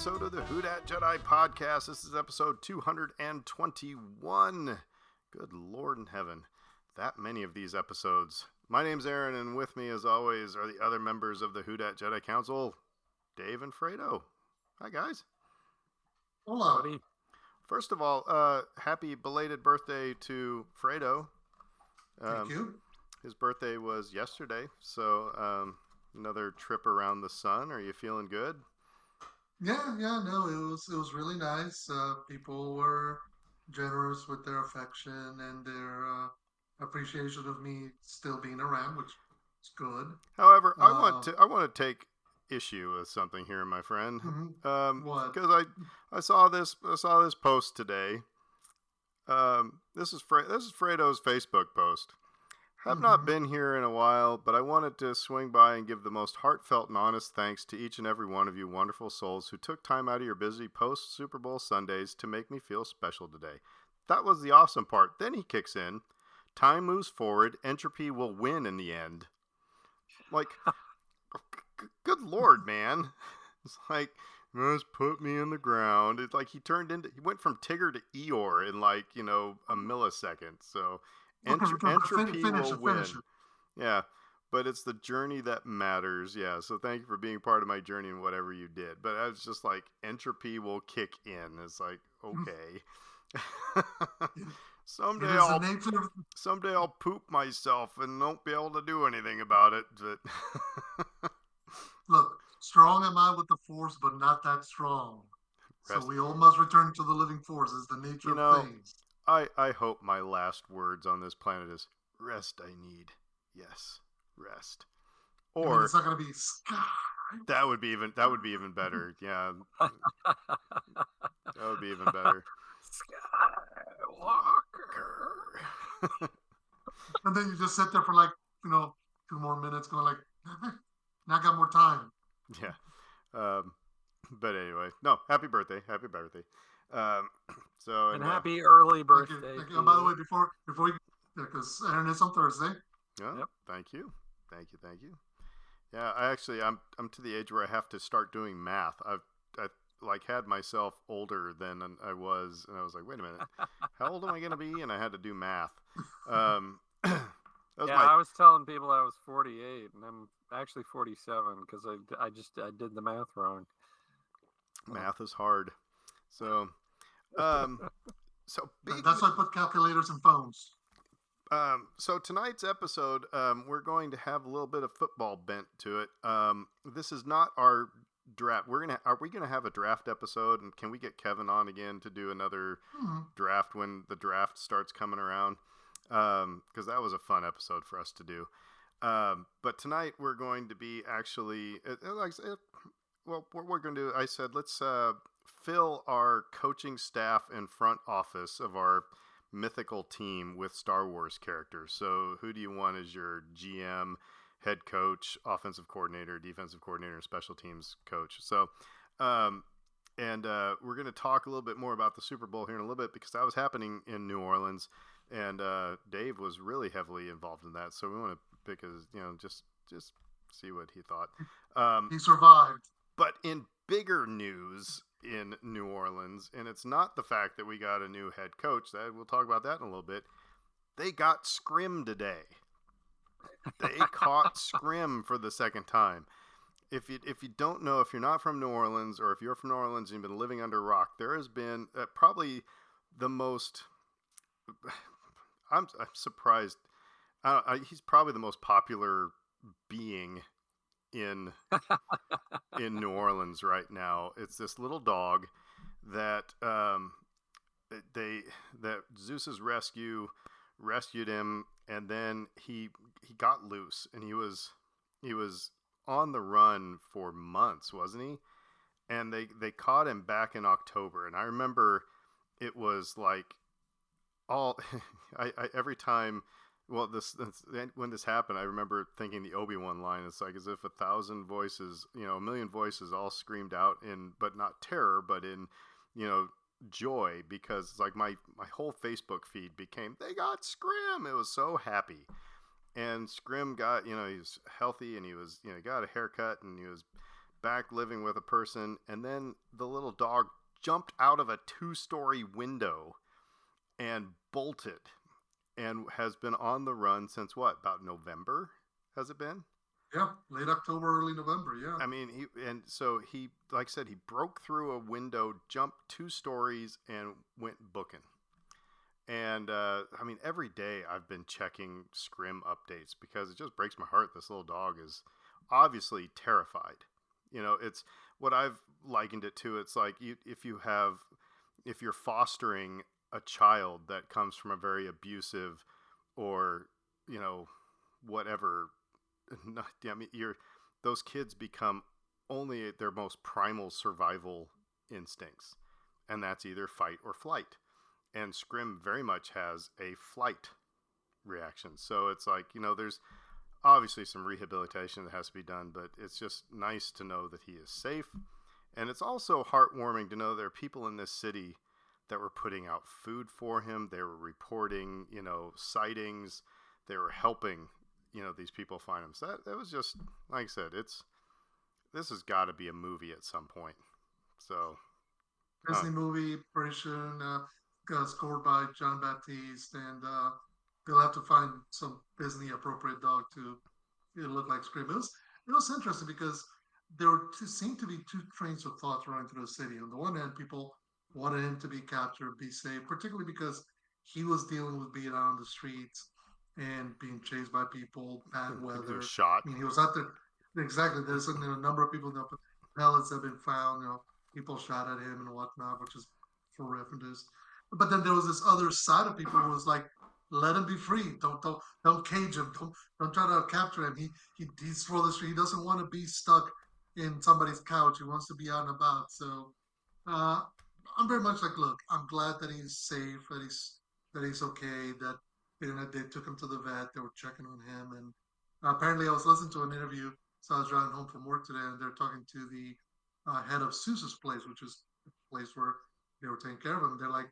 episode of the Who Dat Jedi podcast. This is episode 221. Good Lord in heaven, that many of these episodes. My name's Aaron, and with me, as always, are the other members of the Who Dat Jedi Council, Dave and Fredo. Hi, guys. Hello. Buddy. First of all, happy belated birthday to Fredo. Thank you. His birthday was yesterday, so another trip around the sun. Are you feeling good? Yeah, no, it was really nice. People were generous with their affection and their appreciation of me still being around, which is good. However, I want to take issue with something here, my friend. What? Because I saw this post today. This is Fredo's Facebook post. Have not been here in a while, but I wanted to swing by and give the most heartfelt and honest thanks to each and every one of you wonderful souls who took time out of your busy post-Super Bowl Sundays to make me feel special today. That was the awesome part. Then he kicks in. Time moves forward. Entropy will win in the end. Like, good Lord, man. It's like, just put me in the ground. It's like he went from Tigger to Eeyore in a millisecond. So entropy will win. Yeah, but it's the journey that matters. Yeah, so thank you for being part of my journey and whatever you did. But I was just like, entropy will kick in. It's like, okay. Someday I'll poop myself and won't be able to do anything about it. But Look, strong am I with the Force, but not that strong. So we all must return to the living Force, is the nature of things. I hope my last words on this planet is rest I need. Yes, rest. Or it's not going to be sky. That would be even better. Yeah. That would be even better. Skywalker. And then you just sit there for 2 more minutes going like, now I got more time. Yeah. But anyway, no, happy birthday. Happy birthday. Happy early birthday. Thank you. By the way, before you, because Aaron is on Thursday. Yeah. Yep. Thank you. Yeah, I'm to the age where I have to start doing math. I had myself older than I was, and I was like, wait a minute, how old am I going to be? And I had to do math. I was telling people I was 48, and I'm actually 47 because I did the math wrong. Math is hard. So, that's why I put calculators in phones. So tonight's episode, we're going to have a little bit of football bent to it. This is not our draft. Are we gonna have a draft episode? And can we get Kevin on again to do another draft when the draft starts coming around? Because that was a fun episode for us to do. But tonight we're going to be actually, what we're going to do, I said, let's fill our coaching staff and front office of our mythical team with Star Wars characters. So who do you want as your GM, head coach, offensive coordinator, defensive coordinator, and special teams coach? So, we're going to talk a little bit more about the Super Bowl here in a little bit because that was happening in New Orleans, and Dave was really heavily involved in that. So we want to pick his, just see what he thought. He survived. But in bigger news in New Orleans, and it's not the fact that we got a new head coach, that we'll talk about that in a little bit. They got Scrim today. They caught Scrim for the second time. If you don't know, if you're not from New Orleans, or if you're from New Orleans and you've been living under a rock, there has been probably the most. I'm surprised. He's probably the most popular being in New Orleans right now. It's this little dog that that Zeus's rescued him, and then he got loose, and he was on the run for months, wasn't he? And they caught him back in October, and I remember it was like all I every time. Well, when this happened, I remember thinking the Obi-Wan line. It's like as if 1,000 voices, a million voices all screamed out but not terror, but in, joy, because it's like my whole Facebook feed became, they got Scrim. It was so happy. And Scrim got, he was healthy, and he was, got a haircut, and he was back living with a person, and then the little dog jumped out of a 2-story window and bolted, and has been on the run since what? About November? Has it been? Yeah, late October, early November. Yeah. I mean, he, like I said, he broke through a window, jumped 2 stories, and went booking. And I mean, every day I've been checking Scrim updates because it just breaks my heart. This little dog is obviously terrified. It's what I've likened it to. It's like if you're fostering a child that comes from a very abusive or whatever. I mean, those kids become only their most primal survival instincts, and that's either fight or flight. And Scrim very much has a flight reaction. So it's like, there's obviously some rehabilitation that has to be done, but it's just nice to know that he is safe. And it's also heartwarming to know there are people in this city that were putting out food for him. They were reporting, sightings. They were helping, these people find him. So that was just, like I said, this has got to be a movie at some point. So Disney movie, pretty soon. Scored by John Baptiste, and they'll have to find some Disney appropriate dog to look like Scream. It was interesting because seemed to be two trains of thought running through the city. On the one hand, people wanted him to be captured, be safe, particularly because he was dealing with being out on the streets and being chased by people, bad weather. He was shot. I mean, he was out there. Exactly. There's a number of people, pellets have been found. People shot at him and whatnot, which is horrendous. But then there was this other side of people who was like, let him be free. Don't cage him. Don't try to capture him. He's for the street. He doesn't want to be stuck in somebody's couch. He wants to be out and about. So I'm very much like, look, I'm glad that he's safe, that he's okay, that they took him to the vet, they were checking on him, and apparently I was listening to an interview. So I was driving home from work today, and they're talking to the head of Seuss's place, which is the place where they were taking care of him. They're like,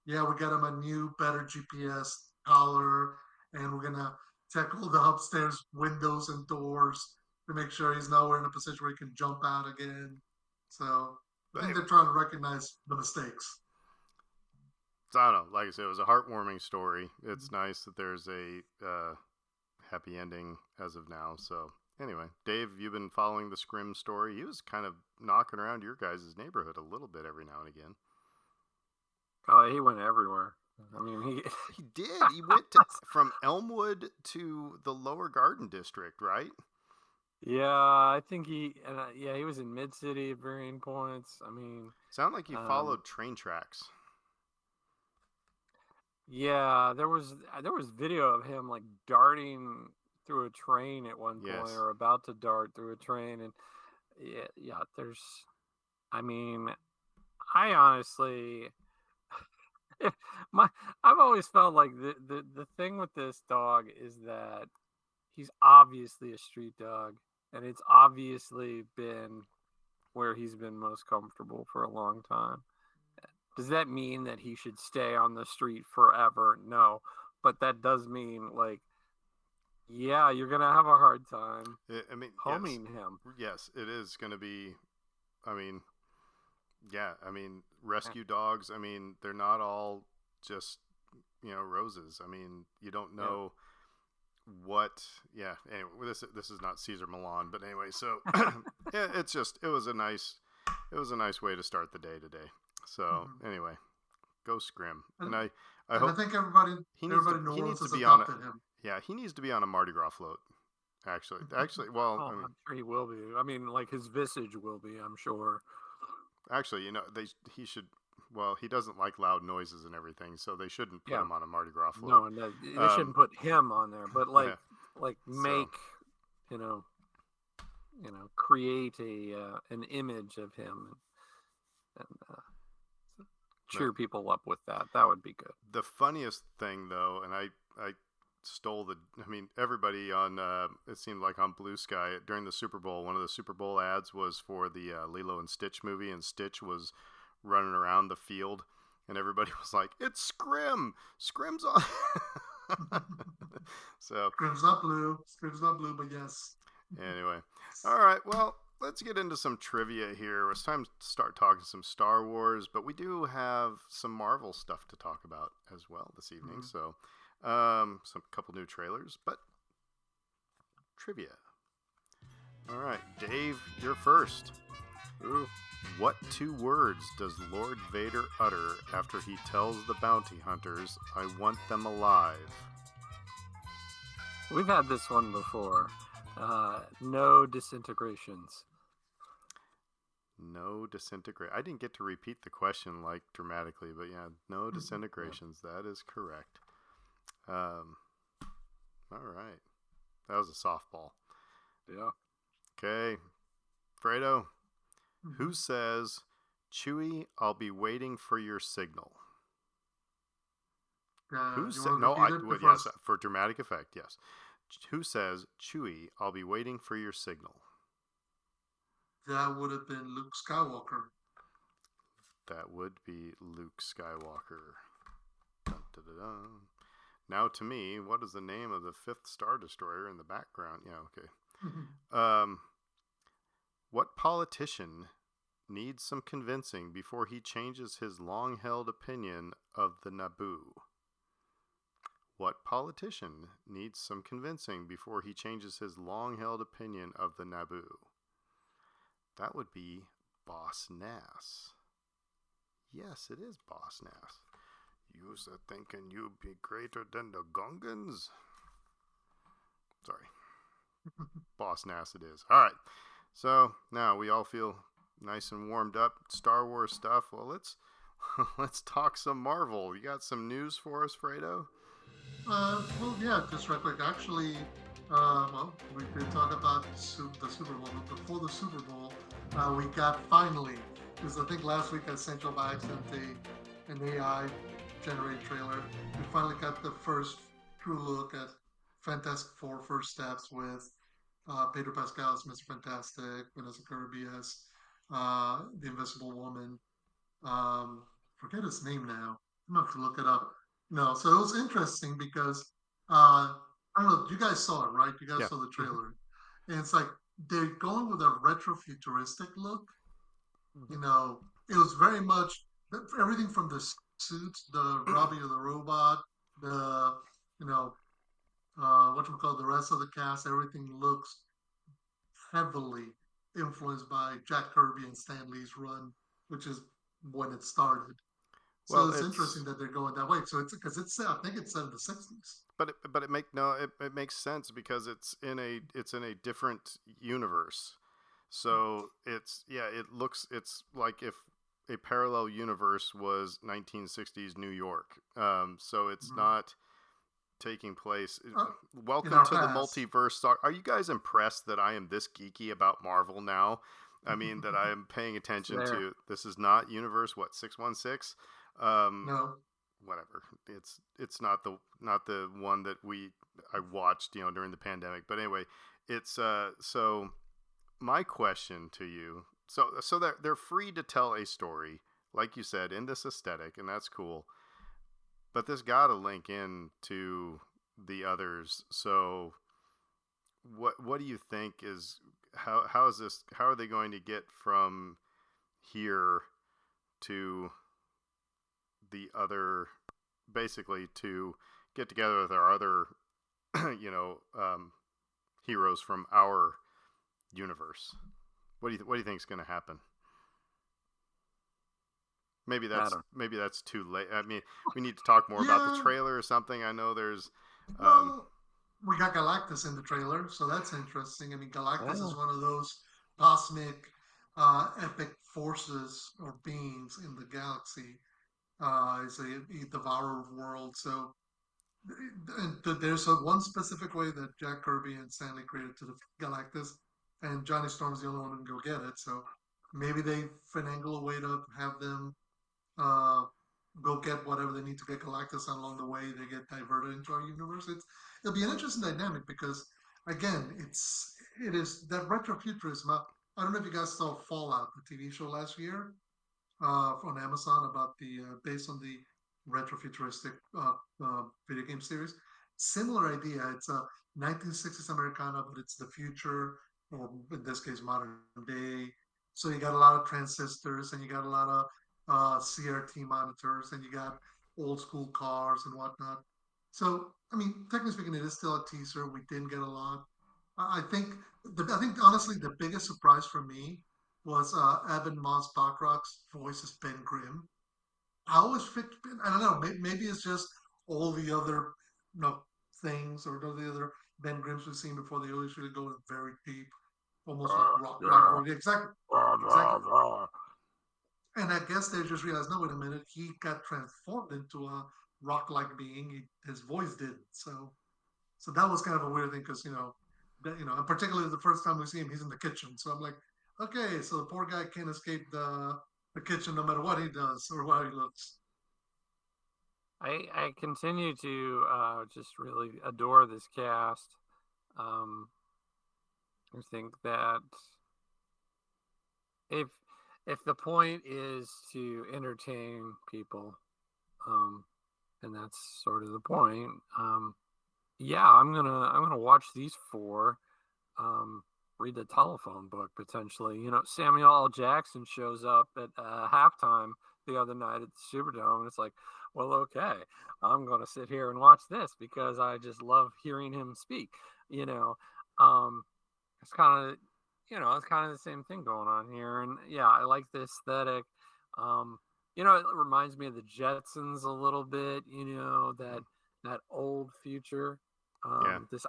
yeah, we got him a new, better GPS collar, and we're gonna check all the upstairs windows and doors to make sure he's nowhere in a position where he can jump out again. So I think they're trying to recognize the mistakes. So I don't know. Like I said, it was a heartwarming story. It's nice that there's a happy ending as of now. So anyway, Dave, you've been following the Scrim story. He was kind of knocking around your guys' neighborhood a little bit every now and again. Oh, he went everywhere. I mean, he did. He went from Elmwood to the Lower Garden District, right? Yeah, I think he was in Mid City at varying points. I mean, sound like he followed train tracks. Yeah, there was video of him like darting through a train at one point, or about to dart through a train, and yeah. I mean, I honestly. I've always felt like the thing with this dog is that he's obviously a street dog, and it's obviously been where he's been most comfortable for a long time. Does that mean that he should stay on the street forever? No, but that does mean like, yeah, you're gonna have a hard time. Homing him. Yes, it is gonna be. I mean. Yeah, I mean, rescue dogs, I mean, they're not all just, roses. I mean, you don't know what, anyway, this is not Cesar Millan, but anyway, so, yeah, it was a nice way to start the day today. So, anyway, go Scrim. And I hope. I think everybody he needs to be on him. Yeah, he needs to be on a Mardi Gras float. Actually, well, I'm sure he will be. I mean, like his visage will be, I'm sure. Actually, he should. Well, he doesn't like loud noises and everything, so they shouldn't put him on a Mardi Gras float. No, they shouldn't put him on there. But make, create an image of him and cheer people up with that. That would be good. The funniest thing, though, and I stole everybody on it seemed like on Blue Sky during the Super Bowl, one of the Super Bowl ads was for the Lilo and Stitch movie, and Stitch was running around the field, and everybody was like, it's Scrim's on. So Scrim's not blue, but yes. Anyway, all right, well, let's get into some trivia here. It's time to start talking some Star Wars, but we do have some Marvel stuff to talk about as well this evening. Mhm. So, some couple new trailers, but trivia. All right, Dave, you're first. Ooh. What two words does Lord Vader utter after he tells the bounty hunters, "I want them alive"? We've had this one before. No disintegrations. No disintegrate. I didn't get to repeat the question like dramatically, but yeah, no disintegrations. That is correct. All right. That was a softball. Yeah. Okay. Fredo, who Mhm. says, "Chewie, I'll be waiting for your signal"? Who You said? want to No, repeat I it would. before? Yes, for dramatic effect. Yes. Who says, "Chewie, I'll be waiting for your signal"? That would have been Luke Skywalker. That would be Luke Skywalker. Dun, dun, dun, dun. Now, to me, what is the name of the fifth Star Destroyer in the background? Yeah, okay. Um, what politician needs some convincing before he changes his long held opinion of the Naboo? What politician needs some convincing before he changes his long held opinion of the Naboo? That would be Boss Nass. Yes, it is Boss Nass. You's a thinking you'd be greater than the Gungans? Sorry. Boss Nass it is. All right. So now we all feel nice and warmed up. Star Wars stuff. Well, let's talk some Marvel. You got some news for us, Fredo? Well, yeah, just right quick. Actually, well, we did talk about the Super Bowl, but before the Super Bowl, we got finally, because I think last week I sent you by accident an AI generated trailer. We finally got the first true look at Fantastic Four First Steps with Pedro Pascal as Mr. Fantastic, Vanessa Kirby as the Invisible Woman. Um, Forget his name now. I'm gonna have to look it up. No, so it was interesting because I don't know. You guys saw it, right? You guys Yeah. saw the Mm-hmm. trailer, and it's like they're going with a retro-futuristic look. Mhm. You know, it was very much everything from the suits, the Robbie of the robot, the you know what you call the rest of the cast. Everything looks heavily influenced by Jack Kirby and Stan Lee's run, which is when it started. So Well, it's interesting that they're going that way. So it's because it's I think it's set in the 60s. it makes sense because it's in a different universe. So it's like if a parallel universe was 1960s New York. So it's Mm-hmm. not taking place. In Welcome our to the past. multiverse. Are you guys impressed that I am this geeky about Marvel now? I mean that I am paying It's attention there. to. This is not universe what 616. Um, No. Whatever. It's not the one that I watched during the pandemic. But anyway, it's so my question to you. So they're free to tell a story, like you said, in this aesthetic, and that's cool. But this got to link in to the others. So what do you think is how is this? How are they going to get from here to the other? Basically, to get together with our other, you know, heroes from our universe. What do you think is going to happen? Adam. Maybe that's too late. I mean, we need to talk more about the Yeah. trailer or something. I know there's, um, Well, we got Galactus in the trailer, so that's interesting. I mean, Galactus is Yeah. one of those cosmic, epic forces or beings in the galaxy. He's a devourer of worlds. So there's one specific way that Jack Kirby and Stanley created to the Galactus, and Johnny Storm's the only one who can go get it. So maybe they finagle a way to have them uh, go get whatever they need to get Galactus, and along the way they get diverted into our universe. It'll be an interesting dynamic because again, it is that retrofuturism. I don't know if you guys saw Fallout, the TV show last year on Amazon about the based on the retrofuturistic video game series. Similar idea. It's a 1960s Americana, but it's the future. or in this case, modern day. So you got a lot of transistors, and you got a lot of CRT monitors, and you got old school cars and whatnot. So, I mean, technically speaking, it is still a teaser. We didn't get a lot. I think honestly the biggest surprise for me was Evan Moss Bachrach's voice as Ben Grimm. I always picked Ben. I don't know. Maybe it's just all the other things or all the other Ben Grimms we've seen before. They always really go very deep, almost like rock Yeah. voice. Exactly, exactly. And I guess they just realized, no, wait a minute, he got transformed into a rock-like being. His voice did. So that was kind of a weird thing because and particularly the first time we see him, he's in the kitchen. So I'm like, okay, so the poor guy can't escape the kitchen no matter what he does or how he looks. I continue to just really adore this cast. Um, I think that if if the point is to entertain people, um, and that's sort of the point, yeah, I'm gonna watch these four. Um, read the telephone book potentially. Samuel L. Jackson shows up at halftime the other night at the Superdome, and it's like, well, okay, I'm gonna sit here and watch this because I just love hearing him speak. You know, um, it's kind of it's kind of the same thing going on here, and yeah, I like the aesthetic. Um, it reminds me of the Jetsons a little bit. That old future, Yeah. this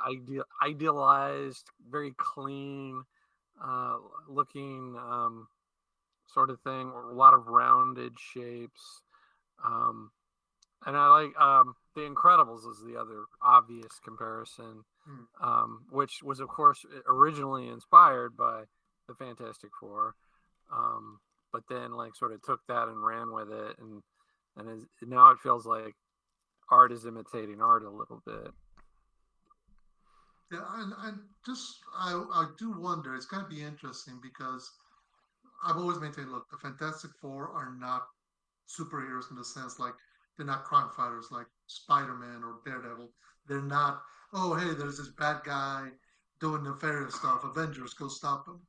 idealized, very clean uh, looking sort of thing, or a lot of rounded shapes. Um, and I like The Incredibles is the other obvious comparison, Hmm. which was, of course, originally inspired by the Fantastic Four, but then like sort of took that and ran with it, and now it feels like art is imitating art a little bit. Yeah, and just I do wonder. It's going to be interesting because I've always maintained, look, the Fantastic Four are not superheroes in the sense like they're not crime fighters like Spider-Man or Daredevil. They're not, oh, hey, there's this bad guy doing nefarious stuff. Avengers, go stop him.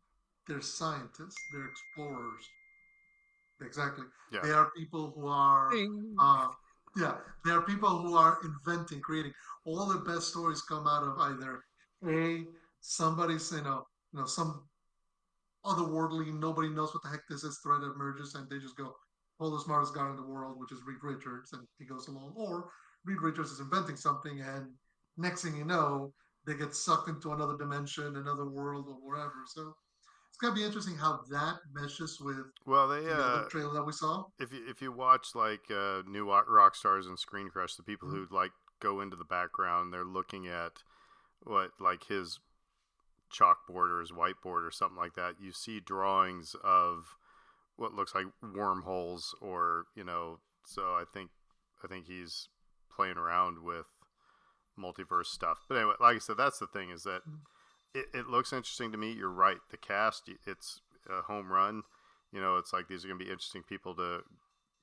They're scientists. They're explorers. Exactly. Yeah. They are people who are, Ding. uh, yeah, they are people who are inventing, creating. All the best stories come out of either a somebody's, some otherworldly, nobody knows what the heck this is, threat emerges, and they just go, "Oh, the smartest guy in the world," which is Reed Richards, and he goes along. Or Reed Richards is inventing something, and next thing you know, they get sucked into another dimension, another world, or wherever. So it's gonna be interesting how that meshes with Well, they the other trailer that we saw. if you watch like new rock stars and Screen Crush, the people Mhm. who like go into the background, they're looking at what like his chalkboard or his whiteboard or something like that. You see drawings of what looks like wormholes, or So I think he's playing around with multiverse stuff. But anyway, like I said, that's the thing is that it looks interesting to me. You're right. The cast, it's a home run. It's like these are going to be interesting people to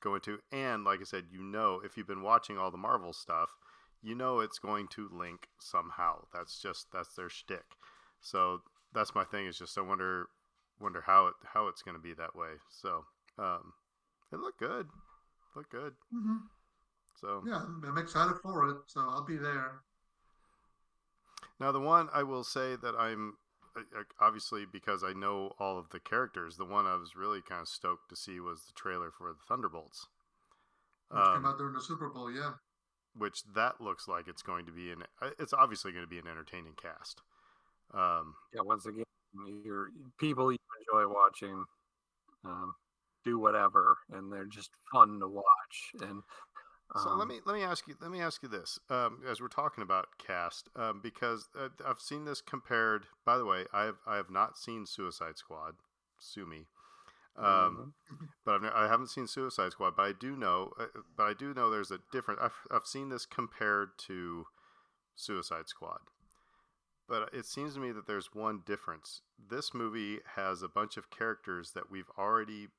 go into. And like I said, if you've been watching all the Marvel stuff, it's going to link somehow. That's their shtick. So that's my thing. Is just I wonder how it's going to be that way. So it looked good. Looked good. Mm-hmm. So Yeah, I'm excited for it, so I'll be there. now the one I will say that I'm obviously because I know all of the characters, the one I was really kind of stoked to see was the trailer for the Thunderbolts. Which came Um, out during the Super Bowl, yeah. which that looks like it's going to be it's obviously going to be an entertaining cast. Um, Yeah, once again, your people you enjoy watching um, do whatever, and they're just fun to watch. And so let um, me ask you this as we're talking about cast because I've seen this compared. By the way, I have not seen Suicide Squad. Sue me. Um, mhm. but I haven't seen Suicide Squad. But I do know there's a difference. I've seen this compared to Suicide Squad. But it seems to me that there's one difference. This movie has a bunch of characters that we've already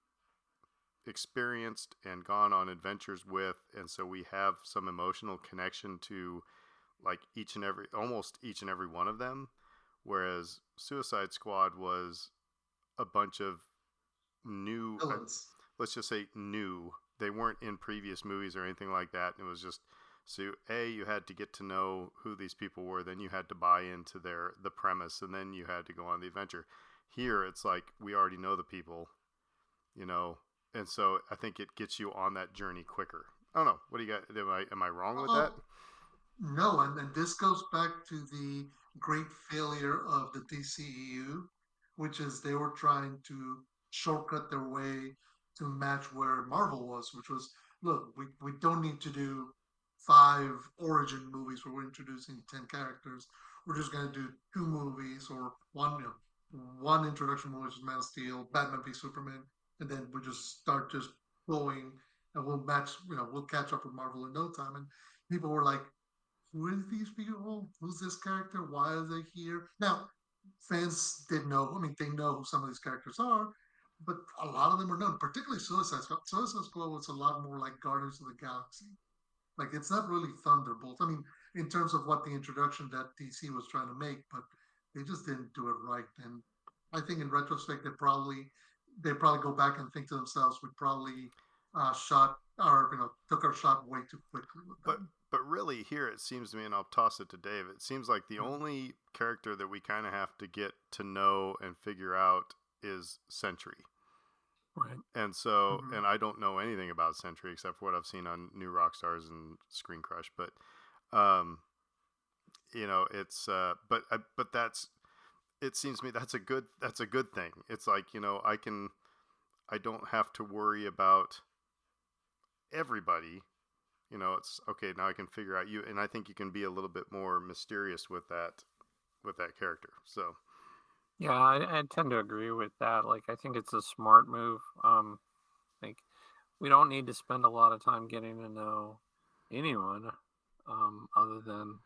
experienced and gone on adventures with, and so we have some emotional connection to like almost each and every one of them. whereas Suicide Squad was a bunch of new, Villains. let's just say new. They weren't in previous movies or anything like that. It was just, so you had to get to know who these people were, then you had to buy into the premise, and then you had to go on the adventure. Here, it's like we already know the people, and so I think it gets you on that journey quicker. I don't know. What do you got? Am I wrong with that? No, and this goes back to the great failure of the DCEU, which is they were trying to shortcut their way to match where Marvel was, which was, look, we don't need to do 5 origin movies where we're introducing 10 characters. We're just going to do 2 movies or one introduction movie, which is Man of Steel, Batman v Superman, and then we just start just flowing, and we'll catch up with Marvel in no time. And people were like, who are these people? Who's this character? Why are they here? Now, fans did know. I mean, they know who some of these characters are, but a lot of them are known. Particularly Suicide Squad. Suicide Squad was a lot more like Guardians of the Galaxy. Like it's not really Thunderbolts. I mean, in terms of what the introduction that DC was trying to make, but they just didn't do it right. And I think in retrospect, they probably go back and think to themselves, we probably shot or took our shot way too quickly with them. But really, here it seems to me, and I'll toss it to Dave. It seems like the only character that we kind of have to get to know and figure out is Sentry. Right. And so, and I don't know anything about Sentry except for what I've seen on New Rockstars and Screen Crush. But, it's but that's, it seems to me that's a good thing. It's like, I don't have to worry about everybody. It's okay. Now I can figure out you, and I think you can be a little bit more mysterious with that character. So. Yeah, I tend to agree with that. Like, I think it's a smart move. Like, we don't need to spend a lot of time getting to know anyone, other than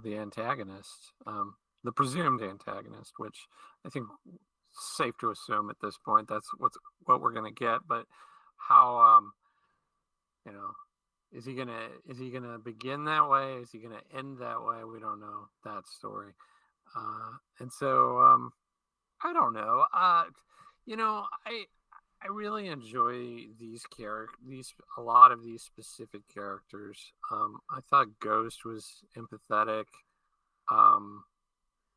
the antagonist, the presumed antagonist, which I think safe to assume at this point that's what we're gonna get. But how, is he gonna begin that way? Is he gonna end that way? We don't know that story. And so, I don't know. I really enjoy a lot of these specific characters. I thought Ghost was empathetic.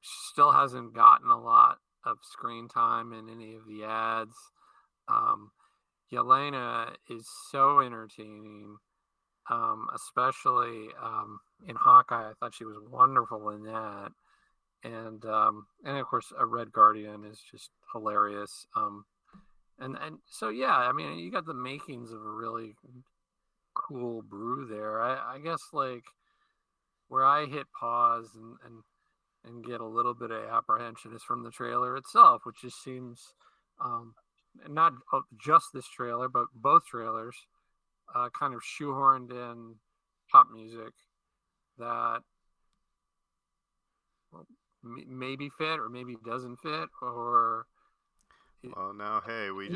Still hasn't gotten a lot of screen time in any of the ads. Yelena is so entertaining, especially in Hawkeye. I thought she was wonderful in that. And of course, a Red Guardian is just hilarious. And so yeah, I mean, you got the makings of a really cool brew there. I guess like where I hit pause and get a little bit of apprehension is from the trailer itself, which just seems not just this trailer, but both trailers kind of shoehorned in pop music that maybe fit or maybe doesn't fit, or well, now hey, we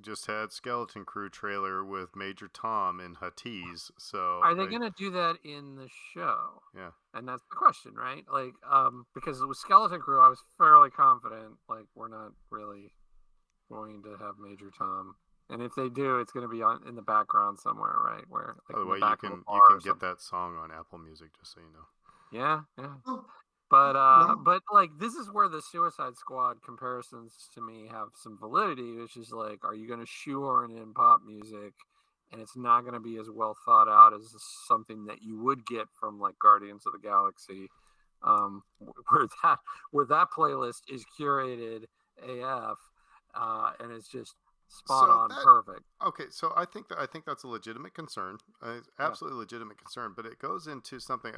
just had Skeleton Crew trailer with Major Tom in Huttese. So are they gonna do that in the show? Yeah, and that's the question, right? Like, because with Skeleton Crew, I was fairly confident like we're not really going to have Major Tom, and if they do, it's going to be in the background somewhere, right? Where like, by the way, you can get that song on Apple Music, just so you know. Yeah. Oh, But like this is where the Suicide Squad comparisons to me have some validity, which is like, are you going to shoehorn in pop music, and it's not going to be as well thought out as something that you would get from like Guardians of the Galaxy, where that playlist is curated AF, and it's just spot on perfect. Okay, so I think that's a legitimate concern, absolutely legitimate concern, but it goes into something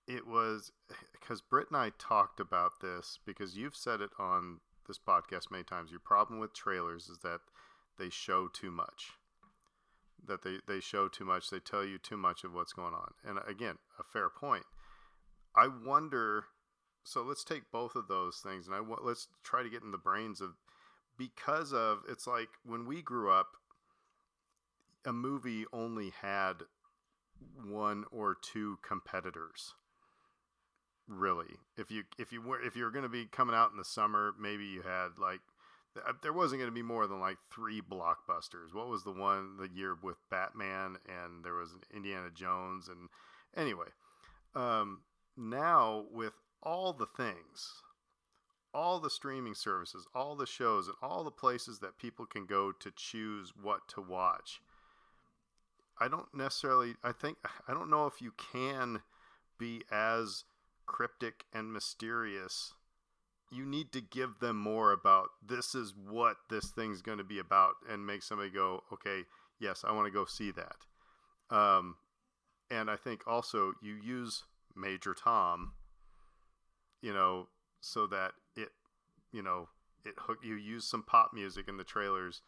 it was because Britt and I talked about this, because you've said it on this podcast many times. Your problem with trailers is that they show too much. That they show too much. They tell you too much of what's going on. And again, a fair point. I wonder. So let's take both of those things, and let's try to get in the brains of, because of, it's like when we grew up, a movie only had 1 or 2 competitors. really. If you were going to be coming out in the summer, maybe you had like there wasn't going to be more than like 3 blockbusters. What was the year with Batman, and there was Indiana Jones, and anyway, now with all the things, all the streaming services, all the shows, and all the places that people can go to choose what to watch, I don't necessarily. I don't know if you can be as cryptic and mysterious. You need to give them more about this is what this thing's going to be about, and make somebody go, okay, yes, I want to go see that. And I think also you use Major Tom, so that it hook. You use some pop music in the trailers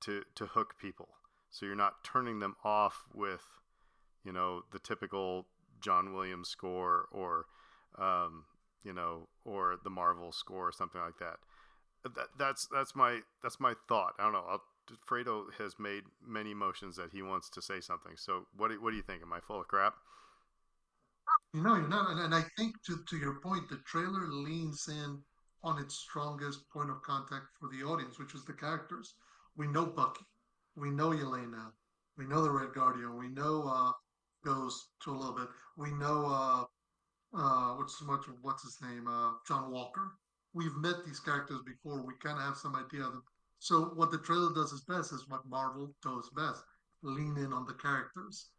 to hook people, so you're not turning them off with, the typical John Williams score or or the Marvel score or something like that. That's my thought. I don't know. Fredo has made many motions that he wants to say something. So what do you think? Am I full of crap? You're not. And I think to your point, the trailer leans in on its strongest point of contact for the audience, which is the characters. We know Bucky, we know Yelena, we know the Red Guardian, we know Ghost to a little bit, we know what's his name, John Walker. We've met these characters before. We kind of have some idea of them. So what the trailer does is best is what Marvel does best: lean in on the characters.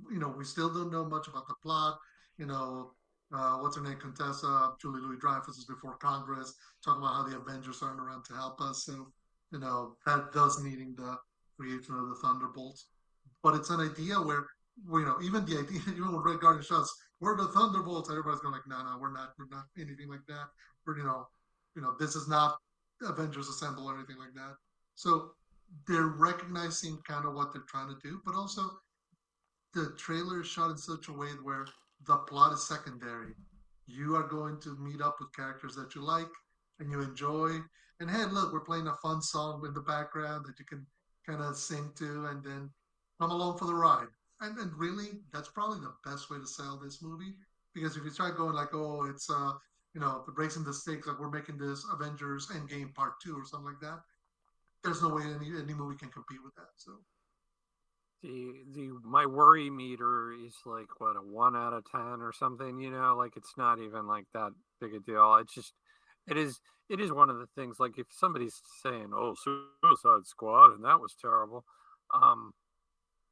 We still don't know much about the plot. You know, what's her name, Contessa, Julie Louis Dreyfus is before Congress, talking about how the Avengers aren't around to help us. So that does needing the creation of the Thunderbolts, but it's an idea where even the idea, even when Red Guardian shouts, "We're the Thunderbolts," everybody's going like, "No, no, we're not anything like that. We're this is not Avengers Assemble or anything like that." So they're recognizing kind of what they're trying to do, but also the trailer is shot in such a way where the plot is secondary. You are going to meet up with characters that you like and you enjoy. And hey, look, we're playing a fun song in the background that you can kind of sing to and then come along for the ride. And really, that's probably the best way to sell this movie. Because if you start going like, oh, it's raising the stakes, like we're making this Avengers Endgame Part 2 or something like that, there's no way any movie can compete with that. So the my worry meter is like what, a 1 out of 10 or something. Like it's not even like that big a deal. It is it is one of the things. Like if somebody's saying, "Oh, Suicide Squad," and that was terrible, um,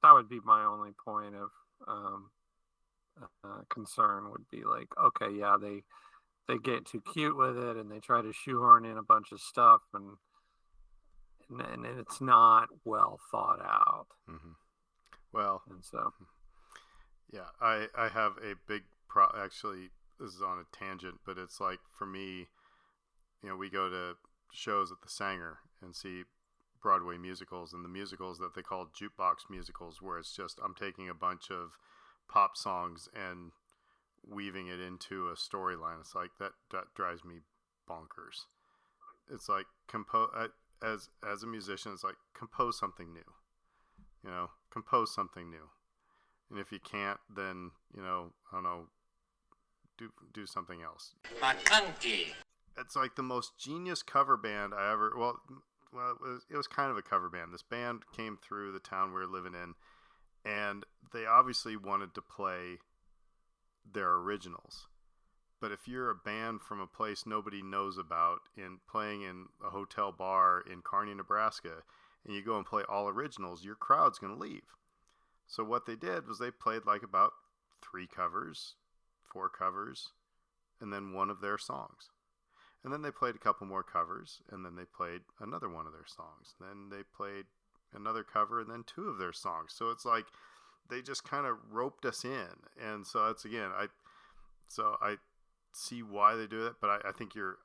that would be my only point of concern. Would be like, okay, yeah, they get too cute with it and they try to shoehorn in a bunch of stuff, and it's not well thought out. Mm-hmm. Well, And so yeah, I have a big actually, this is on a tangent, but it's like for me, we go to shows at the Sanger and see Broadway musicals, and the musicals that they call jukebox musicals, where it's just I'm taking a bunch of pop songs and weaving it into a storyline. It's like that drives me bonkers. It's like as a musician, it's like compose something new. Compose something new. And if you can't, then I don't know, do something else. McConkey. It's like the most genius cover band I ever. Well, it was kind of a cover band. This band came through the town we were living in, and they obviously wanted to play their originals. But if you're a band from a place nobody knows about, in playing in a hotel bar in Kearney, Nebraska, and you go and play all originals, your crowd's going to leave. So what they did was they played like about 3 covers, 4 covers, and then one of their songs. And then they played a couple more covers, and then they played another one of their songs. Then they played another cover, and then 2 of their songs. So it's like they just kind of roped us in. And so that's, again, I see why they do it, but I think you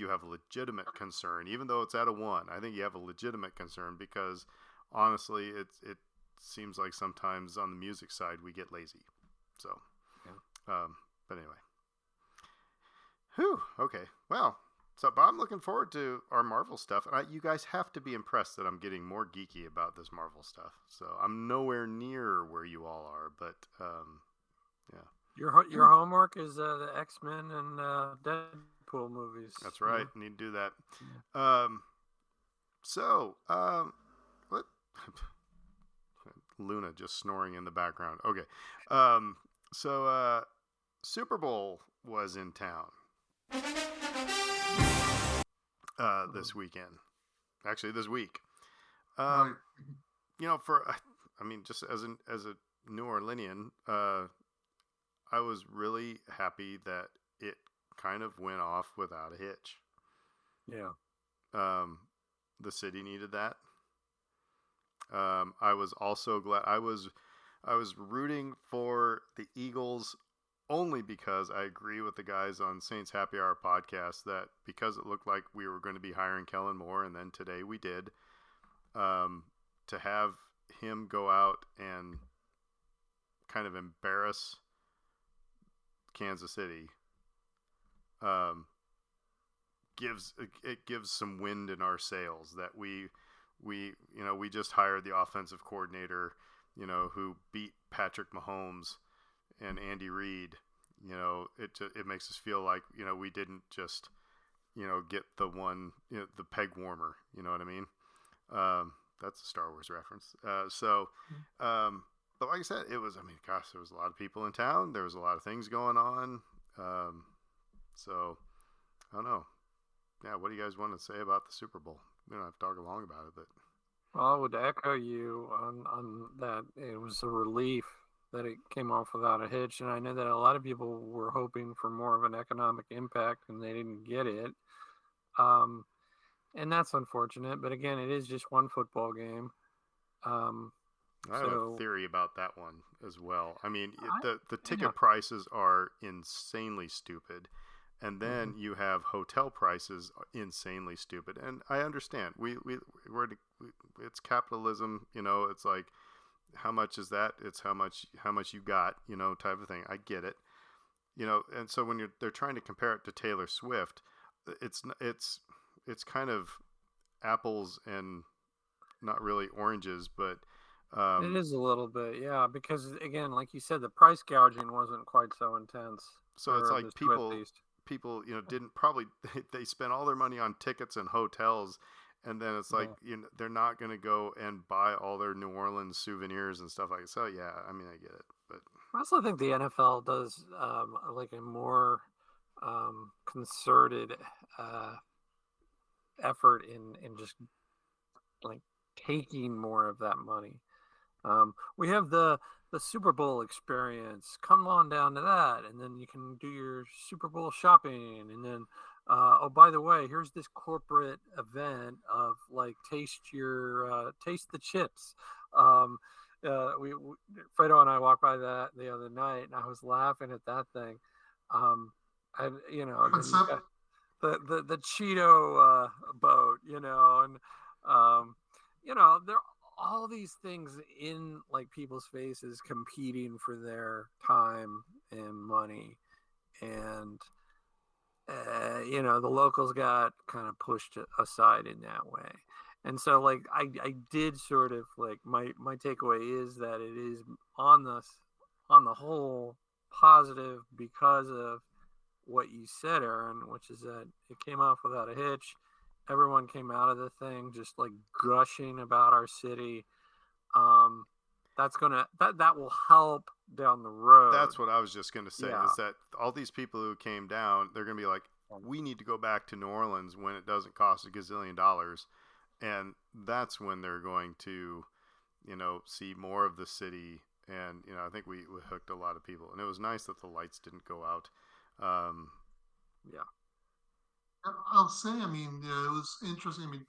have a legitimate concern, even though it's at a 1. I think you have a legitimate concern because honestly, it seems like sometimes on the music side we get lazy. So, yeah. But anyway. Whew. Okay. Well, but I'm looking forward to our Marvel stuff, and you guys have to be impressed that I'm getting more geeky about this Marvel stuff. So I'm nowhere near where you all are, but yeah. Your homework is the X-Men and Deadpool movies. That's right. Need to do that. Yeah. So, what? Luna just snoring in the background. Okay. So, Super Bowl was in town this weekend. Actually, this week. Right. I mean, just as a New Orleanian, I was really happy that it kind of went off without a hitch. Yeah. The city needed that. I was also glad I was rooting for the Eagles only because I agree with the guys on Saints Happy Hour podcast that because it looked like we were going to be hiring Kellen Moore, and then today we did, to have him go out and kind of embarrass Kansas City gives some wind in our sails that we just hired the offensive coordinator, who beat Patrick Mahomes and Andy Reid. It makes us feel like we didn't just get the one, the peg warmer. You know what I mean? That's a Star Wars reference. But like I said, it was. I mean, gosh, there was a lot of people in town. There was a lot of things going on. So I don't know. Yeah, what do you guys want to say about the Super Bowl? We don't have to talk long about it, but Well, I would echo you on that. It was a relief that it came off without a hitch, and I know that a lot of people were hoping for more of an economic impact, and they didn't get it. Um, and that's unfortunate. But again, it is just one football game. Um, I have a so theory about that one as well. I mean, I, the ticket yeah, prices are insanely stupid, and then mhm. you have hotel prices insanely stupid. And I understand it's capitalism. It's like how much is that? It's how much you got. Type of thing. I get it. And so when they're trying to compare it to Taylor Swift, it's kind of apples and not really oranges, but It um, is a little bit, yeah, because again, like you said, the price gouging wasn't quite so intense so it's for like the people Swifties. didn't probably they spent all their money on tickets and hotels, and then it's like Yeah. they're not going to go and buy all their New Orleans souvenirs and stuff like that. So yeah, I mean I get it, but I also think the NFL does like a more concerted uh, effort in just like taking more of that money. We have the Super Bowl experience. Come on down to that, and then you can do your Super Bowl shopping, and then oh, by the way, here's this corporate event of like taste the chips. Um, Fredo and I walked by that the other night, and I was laughing at that thing. And then you Concept. got the Cheeto boat, and um, there are all these things in like people's faces competing for their time and money, and the locals got kind of pushed aside in that way. And so like I did sort of like my takeaway is that it is on the whole positive because of what you said, Aaron, which is that it came off without a hitch. Everyone came out of the thing just like gushing about our city. Um, that will help down the road. that's what I was just going to say Yeah, is that all these people who came down, they're going to be like, we need to go back to New Orleans when it doesn't cost a gazillion dollars, and that's when they're going to see more of the city. And I think we hooked a lot of people, and it was nice that the lights didn't go out. um, yeah, I'll say, I mean, yeah, it was interesting. I mean,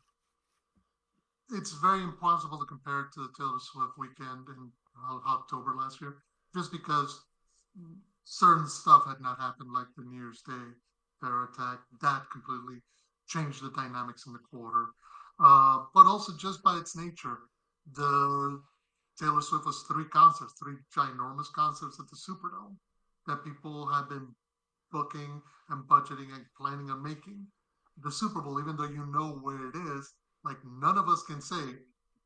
it's very impossible to compare it to the Taylor Swift weekend in October last year, just because certain stuff had not happened, like the New Year's Day terror attack. That completely changed the dynamics in the quarter. But also, just by its nature, the Taylor Swift was three concerts, three ginormous concerts at the Superdome that people had been booking and budgeting and planning on making. The Super Bowl, even though you know where it is, like none of us can say,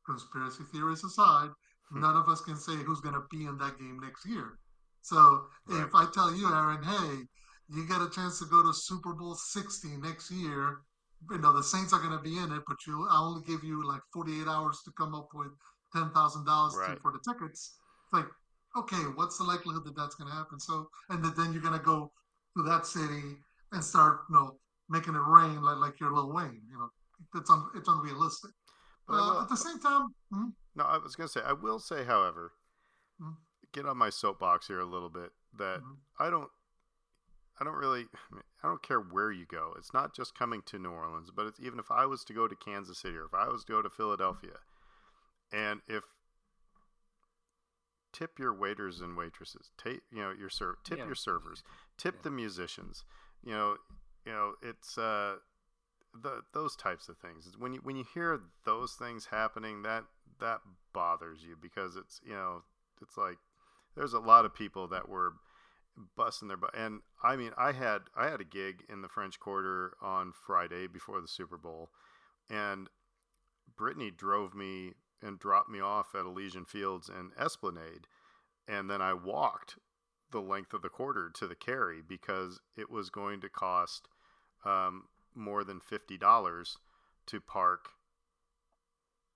conspiracy theories aside, none of us can say who's going to be in that game next year. So Right. if I tell you, Aaron, hey, you get a chance to go to Super Bowl 60 next year, the Saints are going to be in it, but I only give you like 48 hours to come up with $10,000 Right. for the tickets. It's like, okay, what's the likelihood that that's going to happen? So, and then you're going to go to that city and start, making it rain like you're Lil Wayne. It's unrealistic. But I will. At the same time, No, I was gonna say. I will say, however, mm, get on my soapbox here a little bit. That mm, I don't. I don't really. I don't care where you go. It's not just coming to New Orleans, but it's even if I was to go to Kansas City or if I was to go to Philadelphia, and if tip your waiters and waitresses, tip tip Yeah. your servers, tip Yeah. the musicians. You know, it's those types of things. When you hear those things happening, that bothers you because it's like there's a lot of people that were busting their butt. And I mean, I had a gig in the French Quarter on Friday before the Super Bowl, and Brittany drove me and dropped me off at Elysian Fields and Esplanade, and then I walked the length of the quarter to the carry because it was going to cost more than $50 to park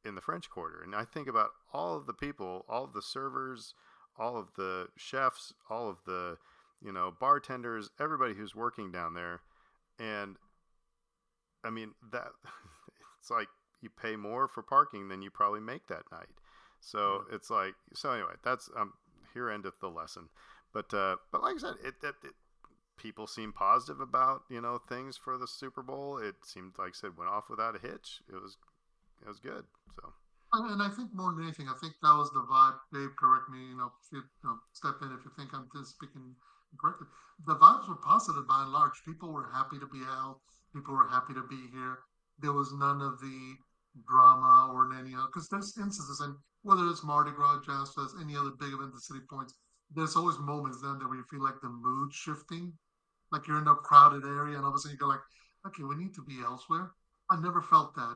in the French Quarter. And I think about all of the people, all of the servers, all of the chefs, all of the bartenders, everybody who's working down there, and I mean that it's like you pay more for parking than you probably make that night. So Yeah. it's like anyway, that's here endeth the lesson. But like I said, it people seem positive about things for the Super Bowl. It seemed like I said went off without a hitch. It was good. So and I think more than anything, I think that was the vibe. Dave, correct me, if step in if you think I'm just speaking incorrectly. The vibes were positive by and large. People were happy to be out. People were happy to be here. There was none of the drama or any other, because there's instances, and whether it's Mardi Gras, Jazz Fest, any other big event at City Points, there's always moments then that where you feel like the mood shifting, like you're in a crowded area, and all of a sudden you go like, okay, we need to be elsewhere. I never felt that.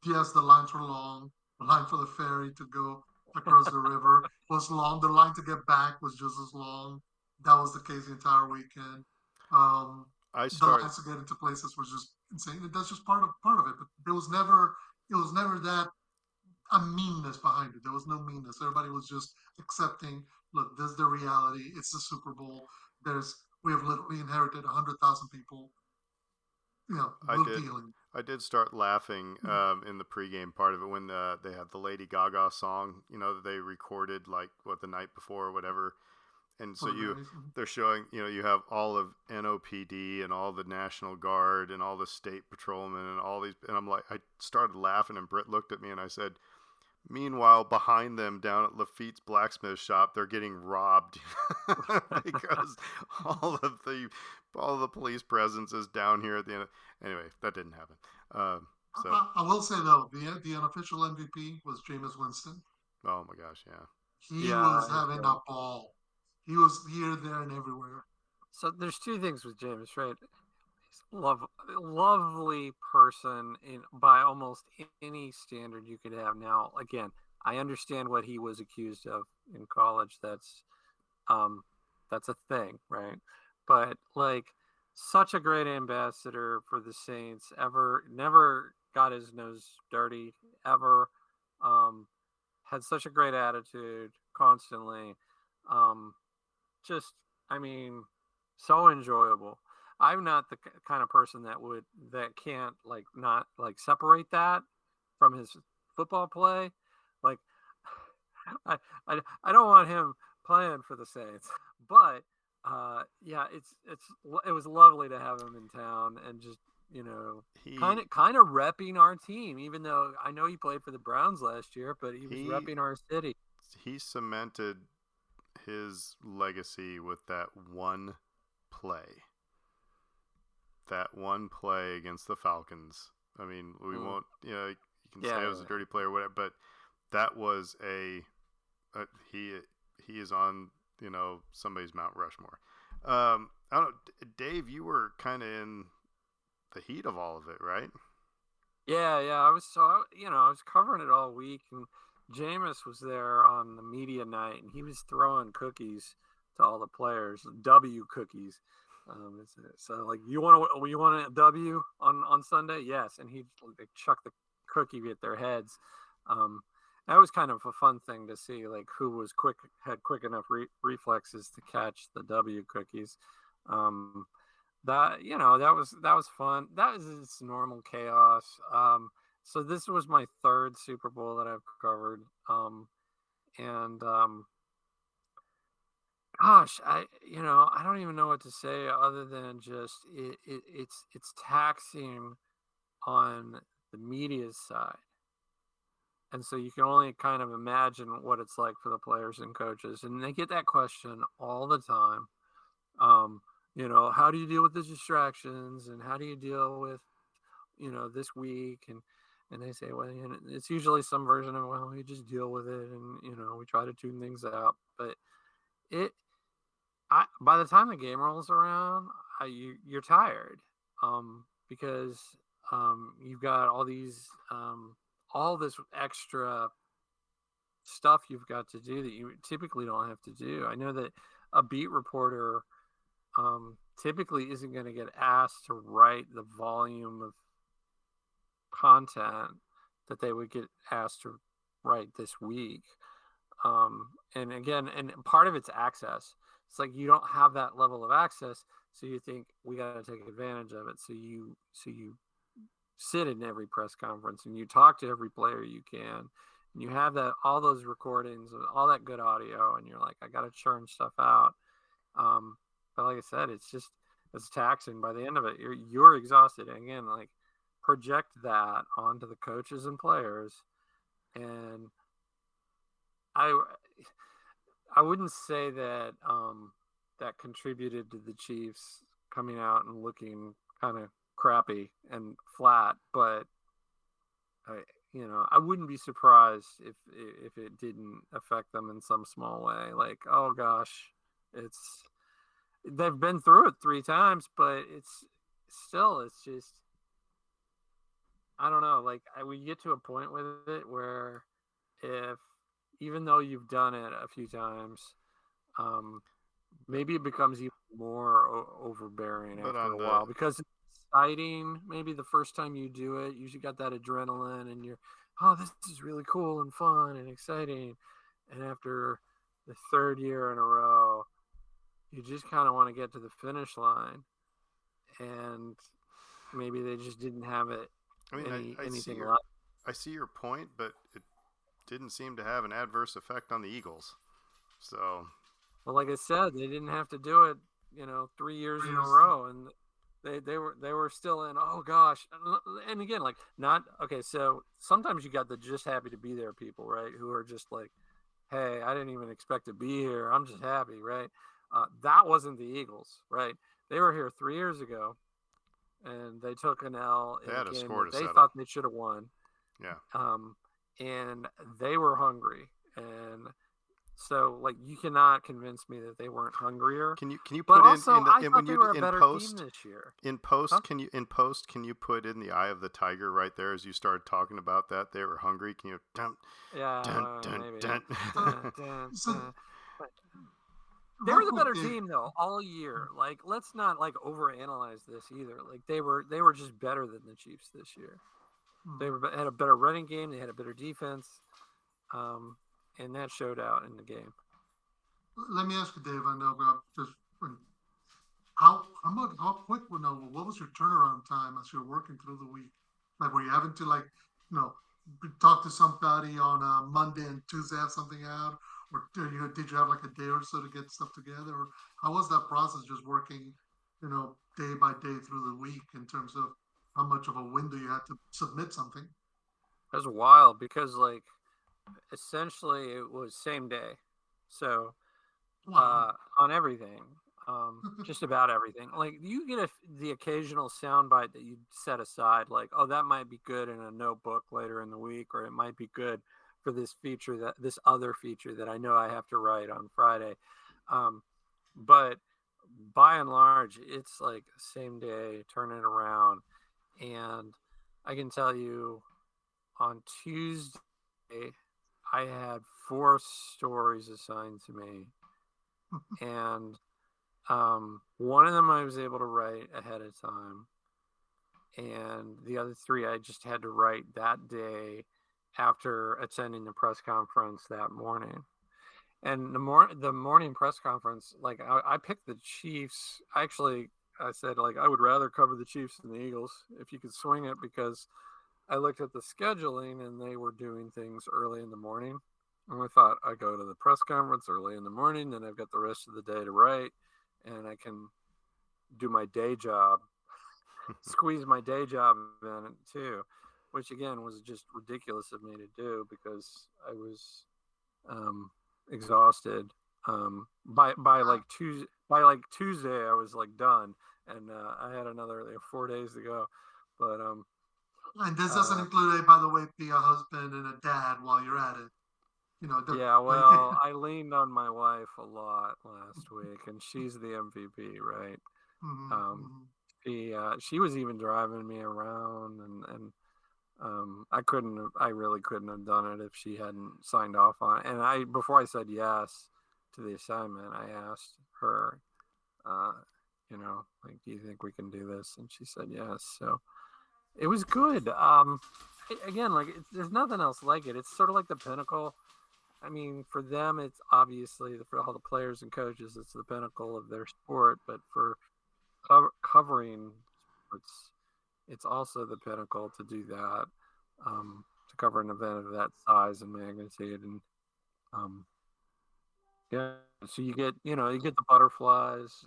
Yes, the lines were long. The line for the ferry to go across the river was long. The line to get back was just as long. That was the case the entire weekend. Um, I the start. lines to get into places was just insane. That's just part of it. But it was never that a meanness behind it. There was no meanness. Everybody was just accepting. Look, this is the reality. It's the Super Bowl. We have literally inherited 100,000 people. I We're did. dealing. I did start laughing in the pregame part of it when they had the Lady Gaga song, that they recorded like the night before or whatever, and For so the Grammys. they're showing, you have all of NOPD and all the National Guard and all the state patrolmen and all these, and I'm like, I started laughing, and Britt looked at me and I said, meanwhile, behind them down at Lafitte's blacksmith shop, they're getting robbed because all of the all of the police presence is down here at the end. Anyway, that didn't happen. So, I will say though, the unofficial MVP was Jameis Winston. oh my gosh, yeah, He Yeah, was having a ball. He was here, there, and everywhere. so there's two things with James, right? He's lovely person in by almost any standard you could have. Now, again, I understand what he was accused of in college. Um, that's a thing, right? But like, such a great ambassador for the Saints. Ever never got his nose dirty. Ever um, had such a great attitude constantly. Um, just, I mean, so enjoyable. I'm not the kind of person that can't like not like separate that from his football play. Like, I I don't want him playing for the Saints, but yeah, it was lovely to have him in town and just he kind of repping our team. Even though I know he played for the Browns last year, but he was he repping our city. he cemented his legacy with play, that one play against the Falcons. I mean, we Mm. won't, you can say Yeah, I was a dirty player, or whatever, but that was he he is on somebody's Mount Rushmore. I don't know, Dave. You were kind of in the heat of all of it, right? yeah. I was I was covering it all week, and Jameis was there on the media night, and he was throwing cookies to all the players. W cookies. So like you want a W on Sunday? Yes, and he like chuck the cookie at their heads. That was kind of a fun thing to see, like who had quick enough reflexes to catch the W cookies. That that was fun. That was just normal chaos. So this was my third Super Bowl that I've covered. And gosh, I don't even know what to say other than just it's taxing on the media's side. And so you can only kind of imagine what it's like for the players and coaches. And they get that question all the time. How do you deal with the distractions, and how do you deal with, this week? And they say, well, it's usually some version of, well, we just deal with it, and, we try to tune things out. But by the time the game rolls around, you're tired, because you've got all this extra stuff you've got to do that you typically don't have to do. I know that a beat reporter typically isn't going to get asked to write the volume of content that they would get asked to write this week. And again, and part of it's access. It's like you don't have that level of access, so you think we got to take advantage of it. So you sit in every press conference and you talk to every player you can, and you have all those recordings and all that good audio, and you're like, I got to churn stuff out. But like I said, it's taxing. By the end of it, you're exhausted. And again, like, project that onto the coaches and players, and I wouldn't say that that contributed to the Chiefs coming out and looking kind of crappy and flat, but I wouldn't be surprised if it didn't affect them in some small way. Like, oh gosh, they've been through it 3 times, but it's just, I don't know. Like, we get to a point with it where even though you've done it a few times, maybe it becomes even more overbearing after a while, because it's exciting. Maybe the first time you do it, you got that adrenaline, and you're, oh, this is really cool and fun and exciting. And after the 3rd year in a row, you just kind of want to get to the finish line, and maybe they just didn't have it. I see your point, but it didn't seem to have an adverse effect on the Eagles. So, well, like I said, they didn't have to do it, 3 years in a row, and they were still in, oh gosh. And again, like, not okay. So sometimes you got the just happy to be there people, right? Who are just like, hey, I didn't even expect to be here. I'm just happy, right? That wasn't the Eagles, right? They were here 3 years ago, and they took an L in a game that they thought they should have won. Yeah. And they were hungry, and so, like, you cannot convince me that they weren't hungrier. Can you but put also, in when you in post team this year? In post, huh? Can you put in the eye of the tiger right there as you started talking about that they were hungry? Can you They were the better team though all year. Like, let's not like overanalyze this either. Like, they were just better than the Chiefs this year. They had a better running game. They had a better defense, and that showed out in the game. Let me ask you, Dave. I know just how quick what was your turnaround time as you're working through the week? Like, were you having to talk to somebody on a Monday and Tuesday have something out, or did you have like a day or so to get stuff together? Or how was that process, just working, day by day through the week, in terms of how much of a window you had to submit something? It was wild because, like, essentially it was same day. So on everything, just about everything. Like, you get the occasional soundbite that you set aside, like, oh, that might be good in a notebook later in the week, or it might be good for this other feature that I know I have to write on Friday. But by and large, it's like same day, turn it around. And I can tell you, on Tuesday, I had 4 stories assigned to me. and one of them I was able to write ahead of time, and the other three I just had to write that day after attending the press conference that morning. And the morning press conference, like I picked the Chiefs. I said like I would rather cover the Chiefs than the Eagles if you could swing it, because I looked at the scheduling and they were doing things early in the morning. And I thought I go to the press conference early in the morning, then I've got the rest of the day to write, and I can do my day job, squeeze my day job in it too, which again was just ridiculous of me to do because I was exhausted. By Tuesday I was like done, and I had another 4 days to go. But And this doesn't include, by the way, be a husband and a dad while you're at it. Yeah, well, I leaned on my wife a lot last week, and she's the MVP, right? She was even driving me around, and I really couldn't have done it if she hadn't signed off on it. And before I said yes to the assignment, I asked her, like, do you think we can do this? And she said yes. So it was good. Again, like there's nothing else like it. It's sort of like the pinnacle. I mean, for them, it's obviously for all the players and coaches, it's the pinnacle of their sport. But for covering sports, it's also the pinnacle to do that, to cover an event of that size and magnitude. And yeah, so you get the butterflies.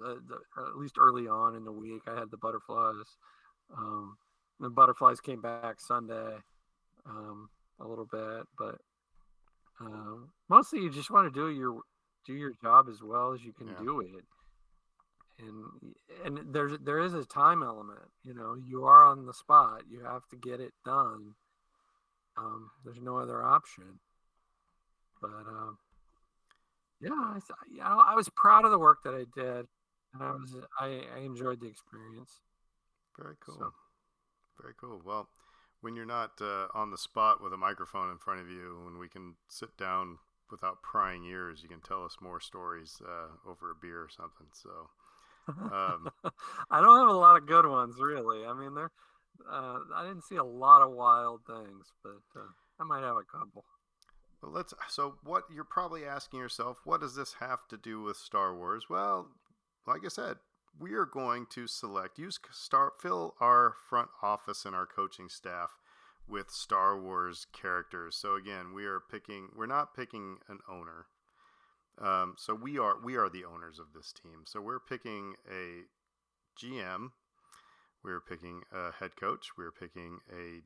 At least early on in the week, I had the butterflies. The butterflies came back Sunday, a little bit, but mostly you just want to do your job as well as you can do it. And there is a time element. You are on the spot. You have to get it done. There's no other option. But I was proud of the work that I did, and I enjoyed the experience. Very cool. So. Very cool. Well, when you're not on the spot with a microphone in front of you, when we can sit down without prying ears, you can tell us more stories over a beer or something. So I don't have a lot of good ones, really. I mean, I didn't see a lot of wild things, but I might have a couple. Well, so what you're probably asking yourself, what does this have to do with Star Wars? Well, like I said, we are going to fill our front office and our coaching staff with Star Wars characters. So again, we're not picking an owner. So we are the owners of this team. So we're picking a GM, we're picking a head coach, we're picking a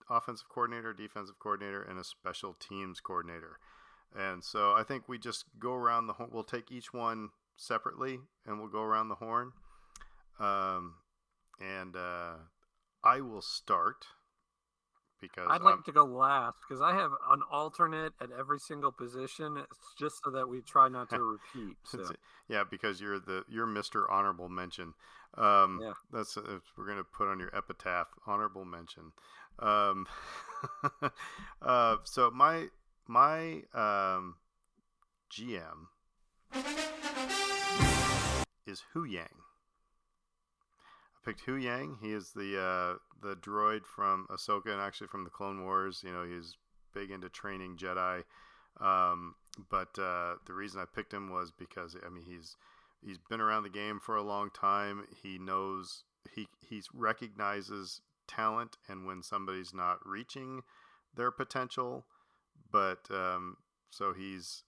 offensive coordinator, defensive coordinator, and a special teams coordinator. And so I think we just go around the horn. We'll take each one separately, and we'll go around the horn. I will start because I'd like to go last because I have an alternate at every single position. It's just so that we try not to repeat. So. Yeah, because you're Mr. Honorable Mention. That's we're gonna put on your epitaph, honorable mention. So my GM is Huyang. I picked Huyang. He is the droid from Ahsoka and actually from the Clone Wars. He's big into training Jedi. But the reason I picked him was because he's been around the game for a long time. He knows he recognizes talent and when somebody's not reaching their potential. But so he's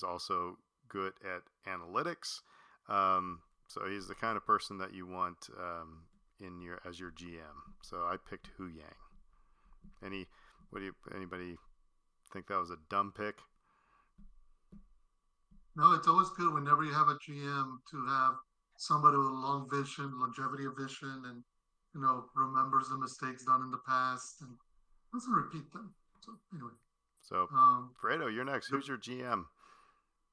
also good at analytics. So he's the kind of person that you want as your GM. So I picked Huyang. Anybody think that was a dumb pick? No, it's always good whenever you have a GM to have somebody with long vision, longevity of vision, and remembers the mistakes done in the past and doesn't repeat them. So anyway. So Fredo, you're next. Who's your GM?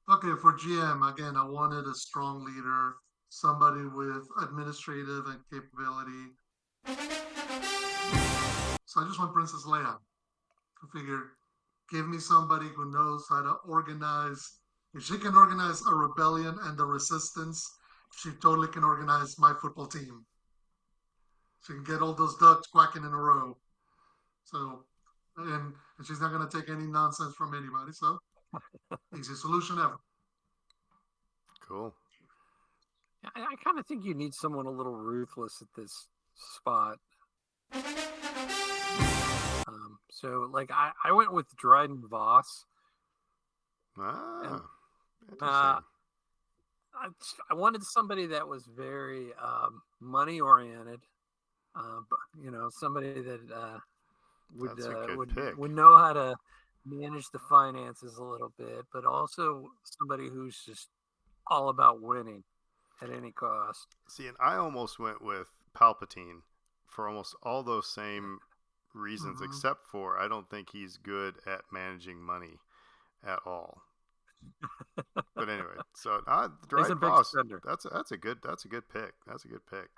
Okay, for GM, again, I wanted a strong leader, somebody with administrative and capability. So I just want Princess Leia. I figured, give me somebody who knows how to organize If she can organize a rebellion and a resistance, she totally can organize my football team. She can get all those ducks quacking in a row. So, and she's not going to take any nonsense from anybody. So, easy solution ever. Cool. I kind of think you need someone a little ruthless at this spot. So, like, I went with Dryden Voss. Ah, And, interesting. I wanted somebody that was very money oriented, but somebody that would That's a good pick. would know how to manage the finances a little bit, but also somebody who's just all about winning at any cost. See, and I almost went with Palpatine for almost all those same reasons, Mm-hmm. except for I don't think he's good at managing money at all. But anyway, so He's a Dryden big Voss, spender. that's a good pick. That's a good pick.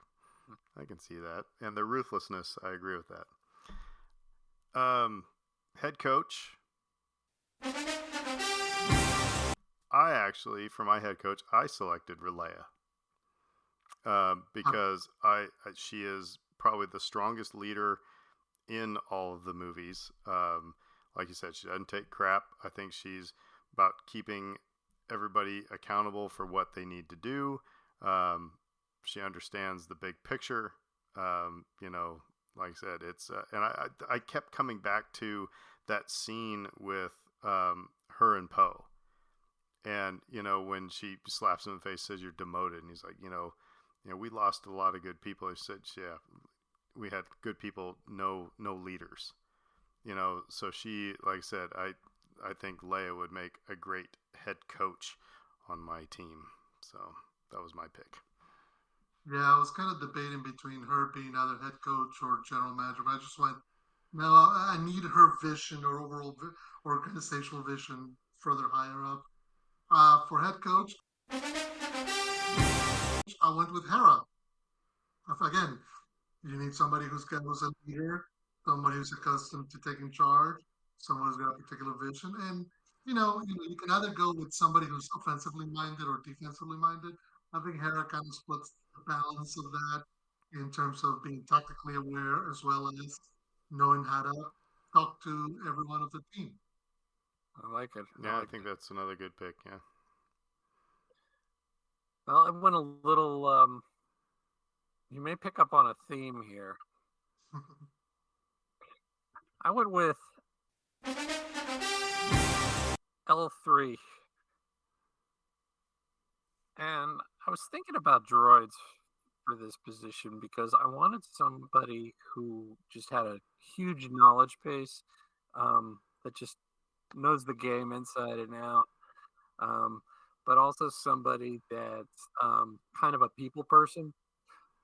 I can see that, and the ruthlessness, I agree with that. Head coach. I actually, for my head coach, I selected Relaya because she is probably the strongest leader in all of the movies. Like you said, she doesn't take crap. I think she's about keeping everybody accountable for what they need to do. She understands the big picture. Like I said, it's and I kept coming back to that scene with her and Poe, and when she slaps him in the face, says you're demoted, and he's like, we lost a lot of good people. He said, yeah, we had good people, no leaders. So she, like I said, I think Leia would make a great head coach on my team. So that was my pick. Yeah, I was kind of debating between her being either head coach or general manager, but I just went, no, I need her vision or overall organizational vision further higher up. For head coach, I went with Hera. Again, you need somebody who's a leader, somebody who's accustomed to taking charge, someone who's got a particular vision, and you can either go with somebody who's offensively minded or defensively minded. I think Hera kind of splits the balance of that in terms of being tactically aware as well as knowing how to talk to everyone of the team. I like it. Yeah, I think that's another good pick. Yeah. Well, I went a little. You may pick up on a theme here. I went with L3. And I was thinking about droids for this position because I wanted somebody who just had a huge knowledge base, that just knows the game inside and out, um, but also somebody that's kind of a people person.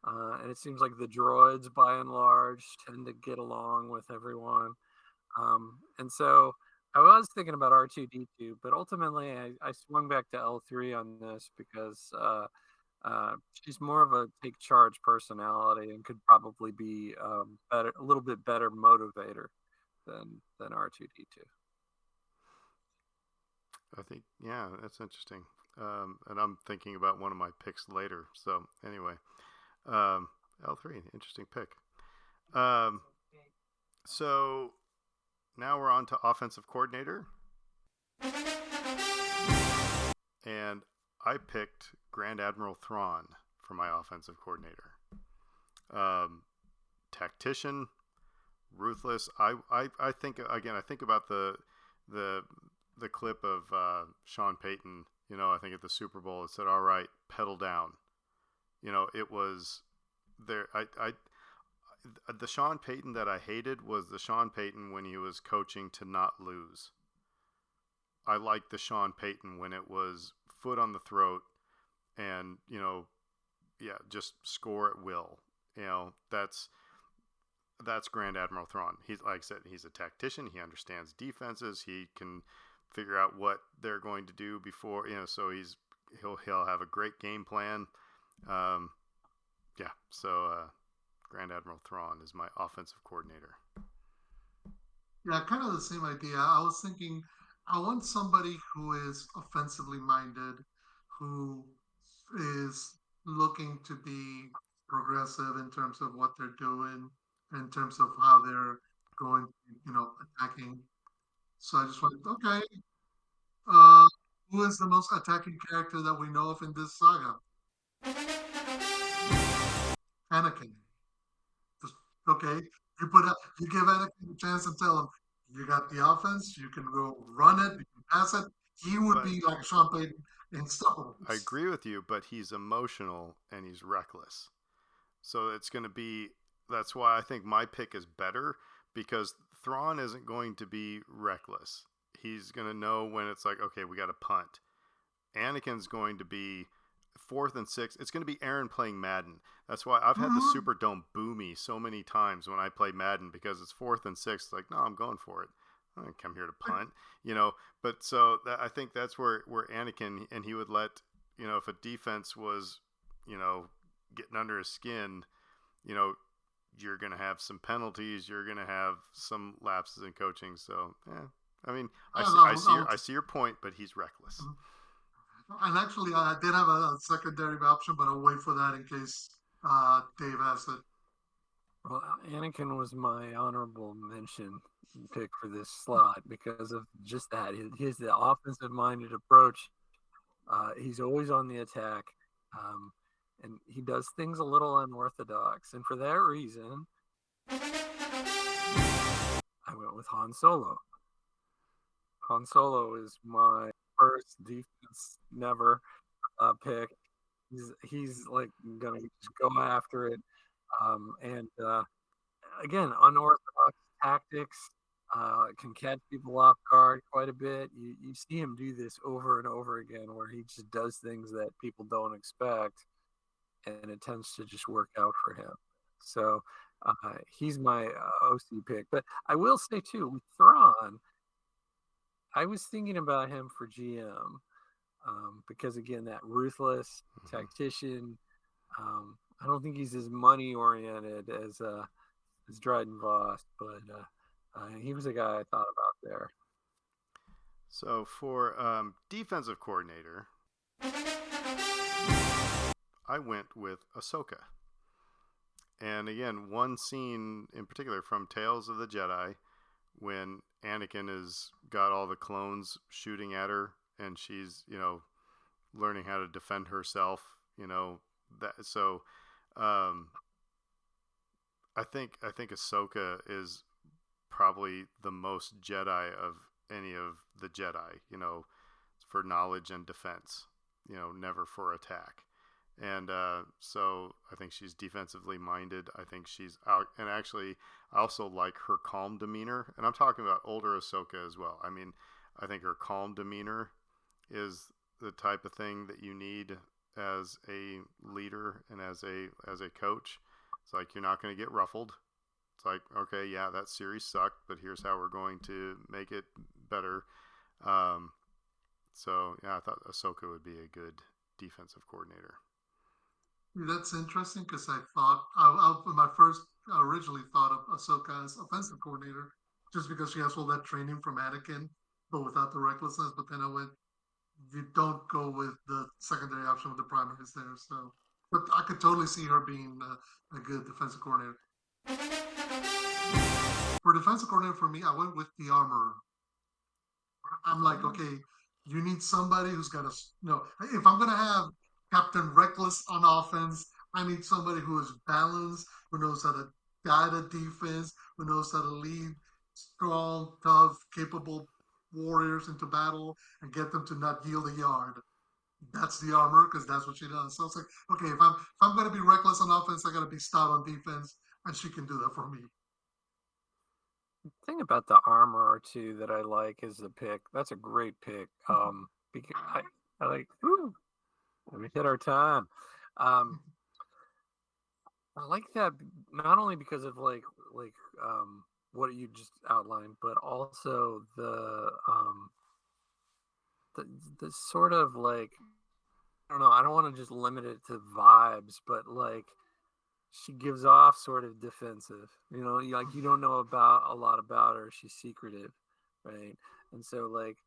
And it seems like the droids, by and large, tend to get along with everyone. And so I was thinking about R2D2, but ultimately I swung back to L3 on this because she's more of a take charge personality and could probably be better, a little bit better motivator than R2D2. I think, yeah, that's interesting. And I'm thinking about one of my picks later. So anyway, L3, interesting pick. So now we're on to offensive coordinator. And I picked Grand Admiral Thrawn for my offensive coordinator. Tactician, ruthless. I think again. I think about the clip of Sean Payton. I think at the Super Bowl it said, "All right, pedal down." It was there. The Sean Payton that I hated was the Sean Payton when he was coaching to not lose. I liked the Sean Payton when it was foot on the throat and, just score at will. That's Grand Admiral Thrawn. He's, like I said, he's a tactician. He understands defenses. He can figure out what they're going to do before, so he'll have a great game plan. So Grand Admiral Thrawn is my offensive coordinator. Yeah, kind of the same idea. I was thinking I want somebody who is offensively minded, who is looking to be progressive in terms of what they're doing, in terms of how they're going, attacking. So I just went, okay, uh, who is the most attacking character that we know of in this saga? Anakin. Just, okay, you give Anakin a chance and tell him you got the offense, you can go run it, you can pass it. He would But be like Sean Payton in Star I Wars. agree with you, but he's emotional and he's reckless. So it's going to be, that's why I think my pick is better, because Thrawn isn't going to be reckless. He's going to know when it's like, okay, we got to punt. Anakin's going to be fourth and six. It's going to be Aaron playing Madden. That's why I've had the Mm-hmm. Superdome boo me so many times when I play Madden, because it's fourth and six. Like, no, I'm going for it. I didn't come here to punt, you know. But so I think that's where Anakin, and he would let, if a defense was, you know, getting under his skin, you know, you're going to have some penalties. You're going to have some lapses in coaching. So, yeah, I mean, I, I, I would, see your point, but he's reckless. and actually, I did have a secondary option, but I'll wait for that in case Dave has it. Well, Anakin was my honorable mention pick for this slot because of just that. His the offensive minded approach. He's always on the attack, um, and he does things a little unorthodox. And for that reason, I went with Han Solo. Han Solo is my first defense never pick. He's like gonna just go after it, and again, unorthodox tactics can catch people off guard quite a bit. You see him do this over and over again, where he just does things that people don't expect, and it tends to just work out for him. So he's my OC pick. But I will say too, with Thrawn, I was thinking about him for GM because again, that ruthless Mm-hmm. tactician. I don't think he's as money oriented as Dryden Voss, but he was a guy I thought about there. So for defensive coordinator, I went with Ahsoka. And again, one scene in particular from Tales of the Jedi, when Anakin has got all the clones shooting at her, and she's, learning how to defend herself, that. So um, I think Ahsoka is probably the most Jedi of any of the Jedi, for knowledge and defense, never for attack. And so I think she's defensively minded. I think she's out. And actually, I also like her calm demeanor. And I'm talking about older Ahsoka as well. I mean, I think her calm demeanor is the type of thing that you need as a leader and as a coach. It's like you're not going to get ruffled. It's like, okay, yeah, that series sucked, but here's how we're going to make it better. Um, so yeah, I thought Ahsoka would be a good defensive coordinator. That's interesting because I thought my first originally thought of Ahsoka as offensive coordinator just because she has all that training from Anakin, but without the recklessness. But then I went, you don't go with the secondary option with the primaries there. So, but I could totally see her being a good defensive coordinator. For defensive coordinator, for me, I went with the armorer. I'm like, okay, you need somebody who's got a, if I'm gonna have Captain Reckless on offense, I need somebody who is balanced, who knows how to guide a defense, who knows how to lead strong, tough, capable warriors into battle and get them to not yield a yard. That's the armor because that's what she does. So it's like, okay, if I'm gonna be reckless on offense, I gotta be stout on defense, and she can do that for me. The thing about the armor too that I like is the pick. That's a great pick. Because I like. Whew, we hit our time. Um, I like that not only because of what you just outlined, but also the the sort of like I don't know. I don't want to just limit it to vibes, but like she gives off sort of defensive. Like you don't know about a lot about her. She's secretive, right? And so like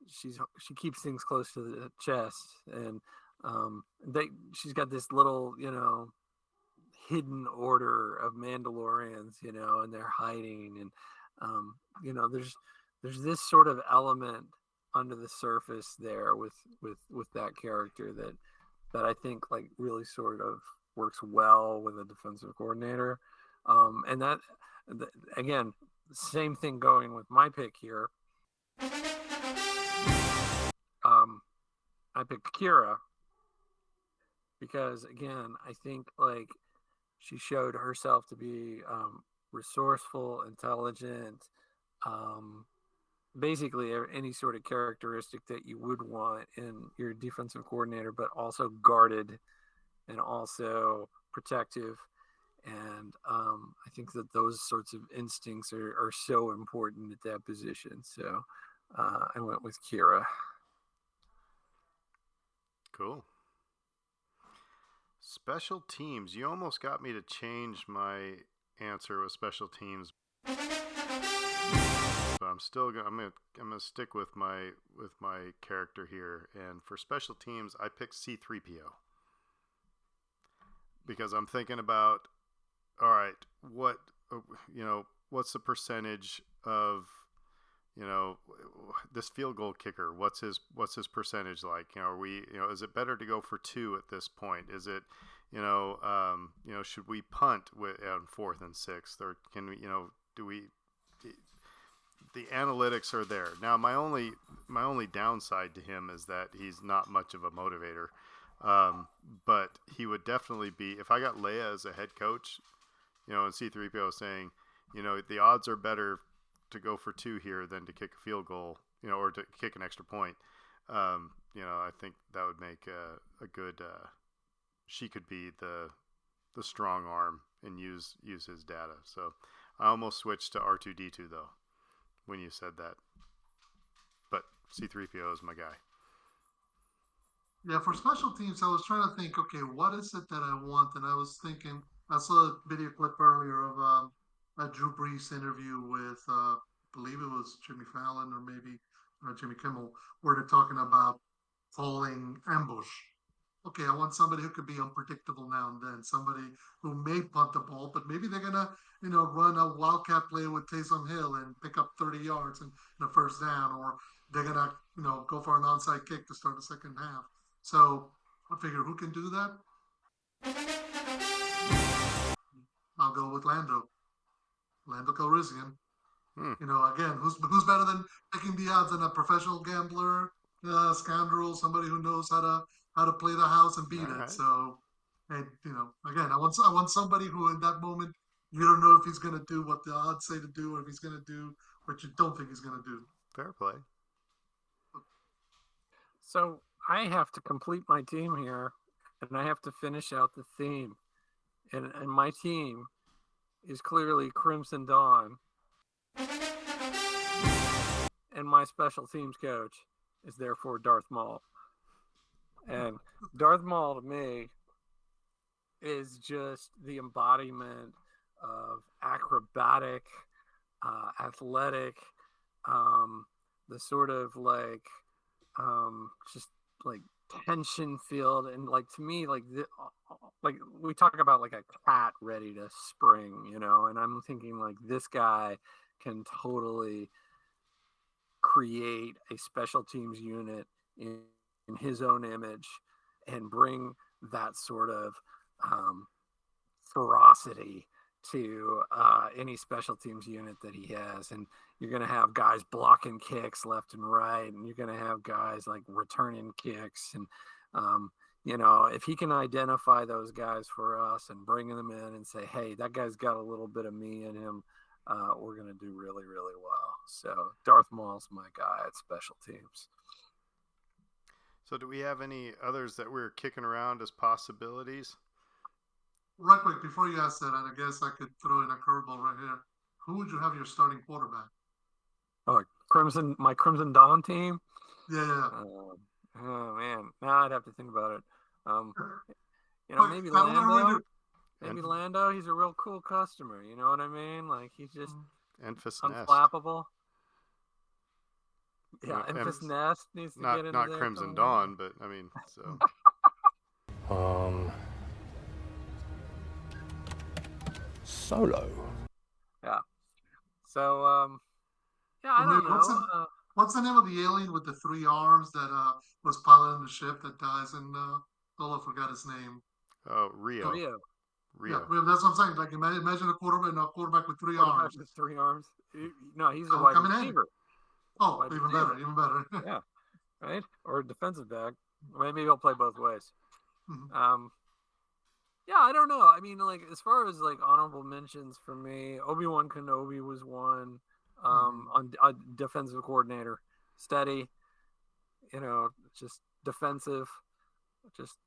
she keeps things close to the chest, and she's got this little, hidden order of Mandalorians, and they're hiding, and there's this sort of element under the surface there with that character that I think like really sort of works well with a defensive coordinator, and that again, same thing going with my pick here. I picked Kira because again, I think like she showed herself to be resourceful, intelligent, basically any sort of characteristic that you would want in your defensive coordinator, but also guarded and also protective. And I think that those sorts of instincts are so important at that position. So I went with Kira. Cool. Special teams. You almost got me to change my answer with special teams. But I'm still I'm gonna stick with my character here. And for special teams, I picked C-3PO because I'm thinking about, all right, what's the percentage of this field goal kicker? What's his percentage like? Are we, is it better to go for 2 at this point? Is it, should we punt on 4th and 6th, or can we, do we? The analytics are there. Now, my only downside to him is that he's not much of a motivator. But he would definitely be, if I got Leia as a head coach, and C-3PO saying, the odds are better to go for 2 here than to kick a field goal, or to kick an extra point. I think that would make a good. She could be the strong arm and use his data. So I almost switched to R2D2 though when you said that, but C-3PO is my guy. Yeah, for special teams, I was trying to think, okay, what is it that I want? And I was thinking, I saw a video clip earlier of a Drew Brees interview with, I believe it was Jimmy Fallon or maybe Jimmy Kimmel, where they're talking about calling ambush. Okay, I want somebody who could be unpredictable now and then, somebody who may punt the ball, but maybe they're gonna, run a wildcat play with Taysom Hill and pick up 30 yards in a first down, or they're gonna, go for an onside kick to start the second half. So I figure, who can do that? I'll go with Lando Calrissian. Again, who's better than picking the odds than a professional gambler, scoundrel, somebody who knows how to play the house and beat it. So, and again, I want somebody who in that moment you don't know if he's going to do what the odds say to do, or if he's going to do what you don't think he's going to do. Fair play. So I have to complete my team here, and I have to finish out the theme. And my team is clearly Crimson Dawn. And my special teams coach is therefore Darth Maul. And Darth Maul to me is just the embodiment of acrobatic, athletic, the sort of like just like tension filled, and like to me like we talk about like a cat ready to spring, and I'm thinking like this guy can totally create a special teams unit in his own image and bring that sort of ferocity to any special teams unit that he has. And you're going to have guys blocking kicks left and right, and you're going to have guys like returning kicks. And, if he can identify those guys for us and bring them in and say, hey, that guy's got a little bit of me in him, we're going to do really, really well. So Darth Maul's my guy at special teams. So do we have any others that we're kicking around as possibilities? Right quick, before you ask that, and I guess I could throw in a curveball right here. Who would you have your starting quarterback? Oh, my Crimson Dawn team? Yeah. Oh, man. Now I'd have to think about it. Maybe Lando. Maybe Lando. He's a real cool customer. You know what I mean? Like, he's just and unflappable. Yeah, Emphas Nest needs to get into not there Crimson somewhere. Dawn, but I mean, so Solo. Yeah. So yeah, I don't know. What's the name of the alien with the 3 arms that was piloting the ship that dies in Lola forgot his name. Rio. Yeah, that's what I'm saying. Like imagine a quarterback with 3 arms. With 3 arms. No, he's a wide receiver. Oh, wide even receiver. better, even better. Yeah, right. Or a defensive back. Maybe he'll play both ways. Mm-hmm. Yeah, I don't know. I mean, like as far as like honorable mentions for me, Obi-Wan Kenobi was one. On defensive coordinator, steady. You know, just defensive. Just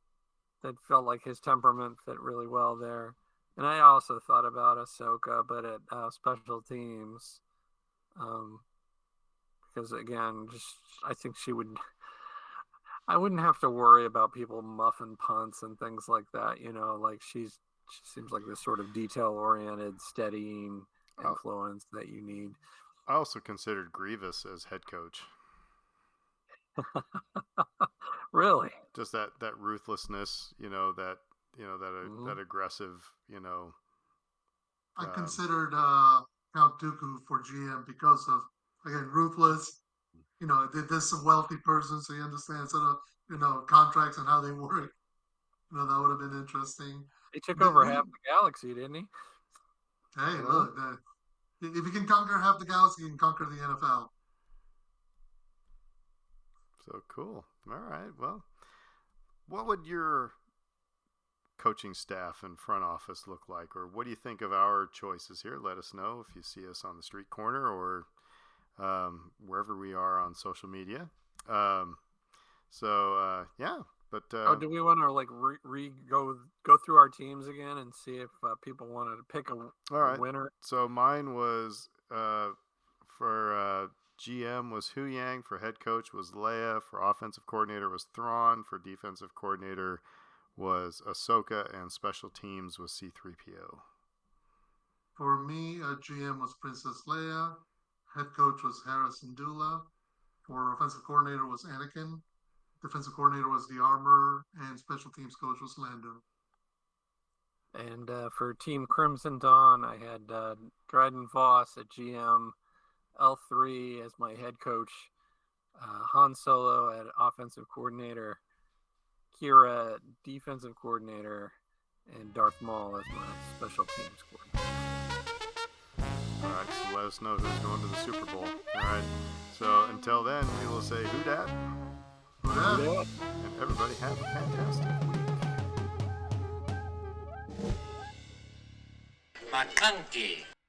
that felt like his temperament fit really well there. And I also thought about Ahsoka, but at special teams, because again, just I think she would. I wouldn't have to worry about people muffing punts and things like that. You know, like she seems like this sort of detail-oriented, steadying influence that you need. I also considered Grievous as head coach. Really? Just that ruthlessness, that aggressive, I considered Count Dooku for GM because of, again, ruthless. This is a wealthy person, so he understands contracts and how they work. That would have been interesting. He took over half the galaxy, didn't he? Hey, look, if you can conquer half the galaxy, you can conquer the NFL. So cool. All right. Well, what would your coaching staff and front office look like? Or what do you think of our choices here? Let us know if you see us on the street corner or wherever we are on social media. Yeah. But do we want to like go through our teams again and see if people wanted to pick a winner? So mine was for GM was Hu Yang, for head coach was Leia, for offensive coordinator was Thrawn, for defensive coordinator was Ahsoka, and special teams was C-3PO. For me, GM was Princess Leia, head coach was Hera Syndulla, for offensive coordinator was Anakin, defensive coordinator was The Armor, and special teams coach was Lando. And for Team Crimson Dawn, I had Dryden Voss at GM, L3 as my head coach, Han Solo at offensive coordinator, Kira at defensive coordinator, and Darth Maul as my special teams coordinator. All right, so let us know who's going to the Super Bowl. All right, so until then, we will say who dat? Who dat? And everybody have a fantastic week. McConkey.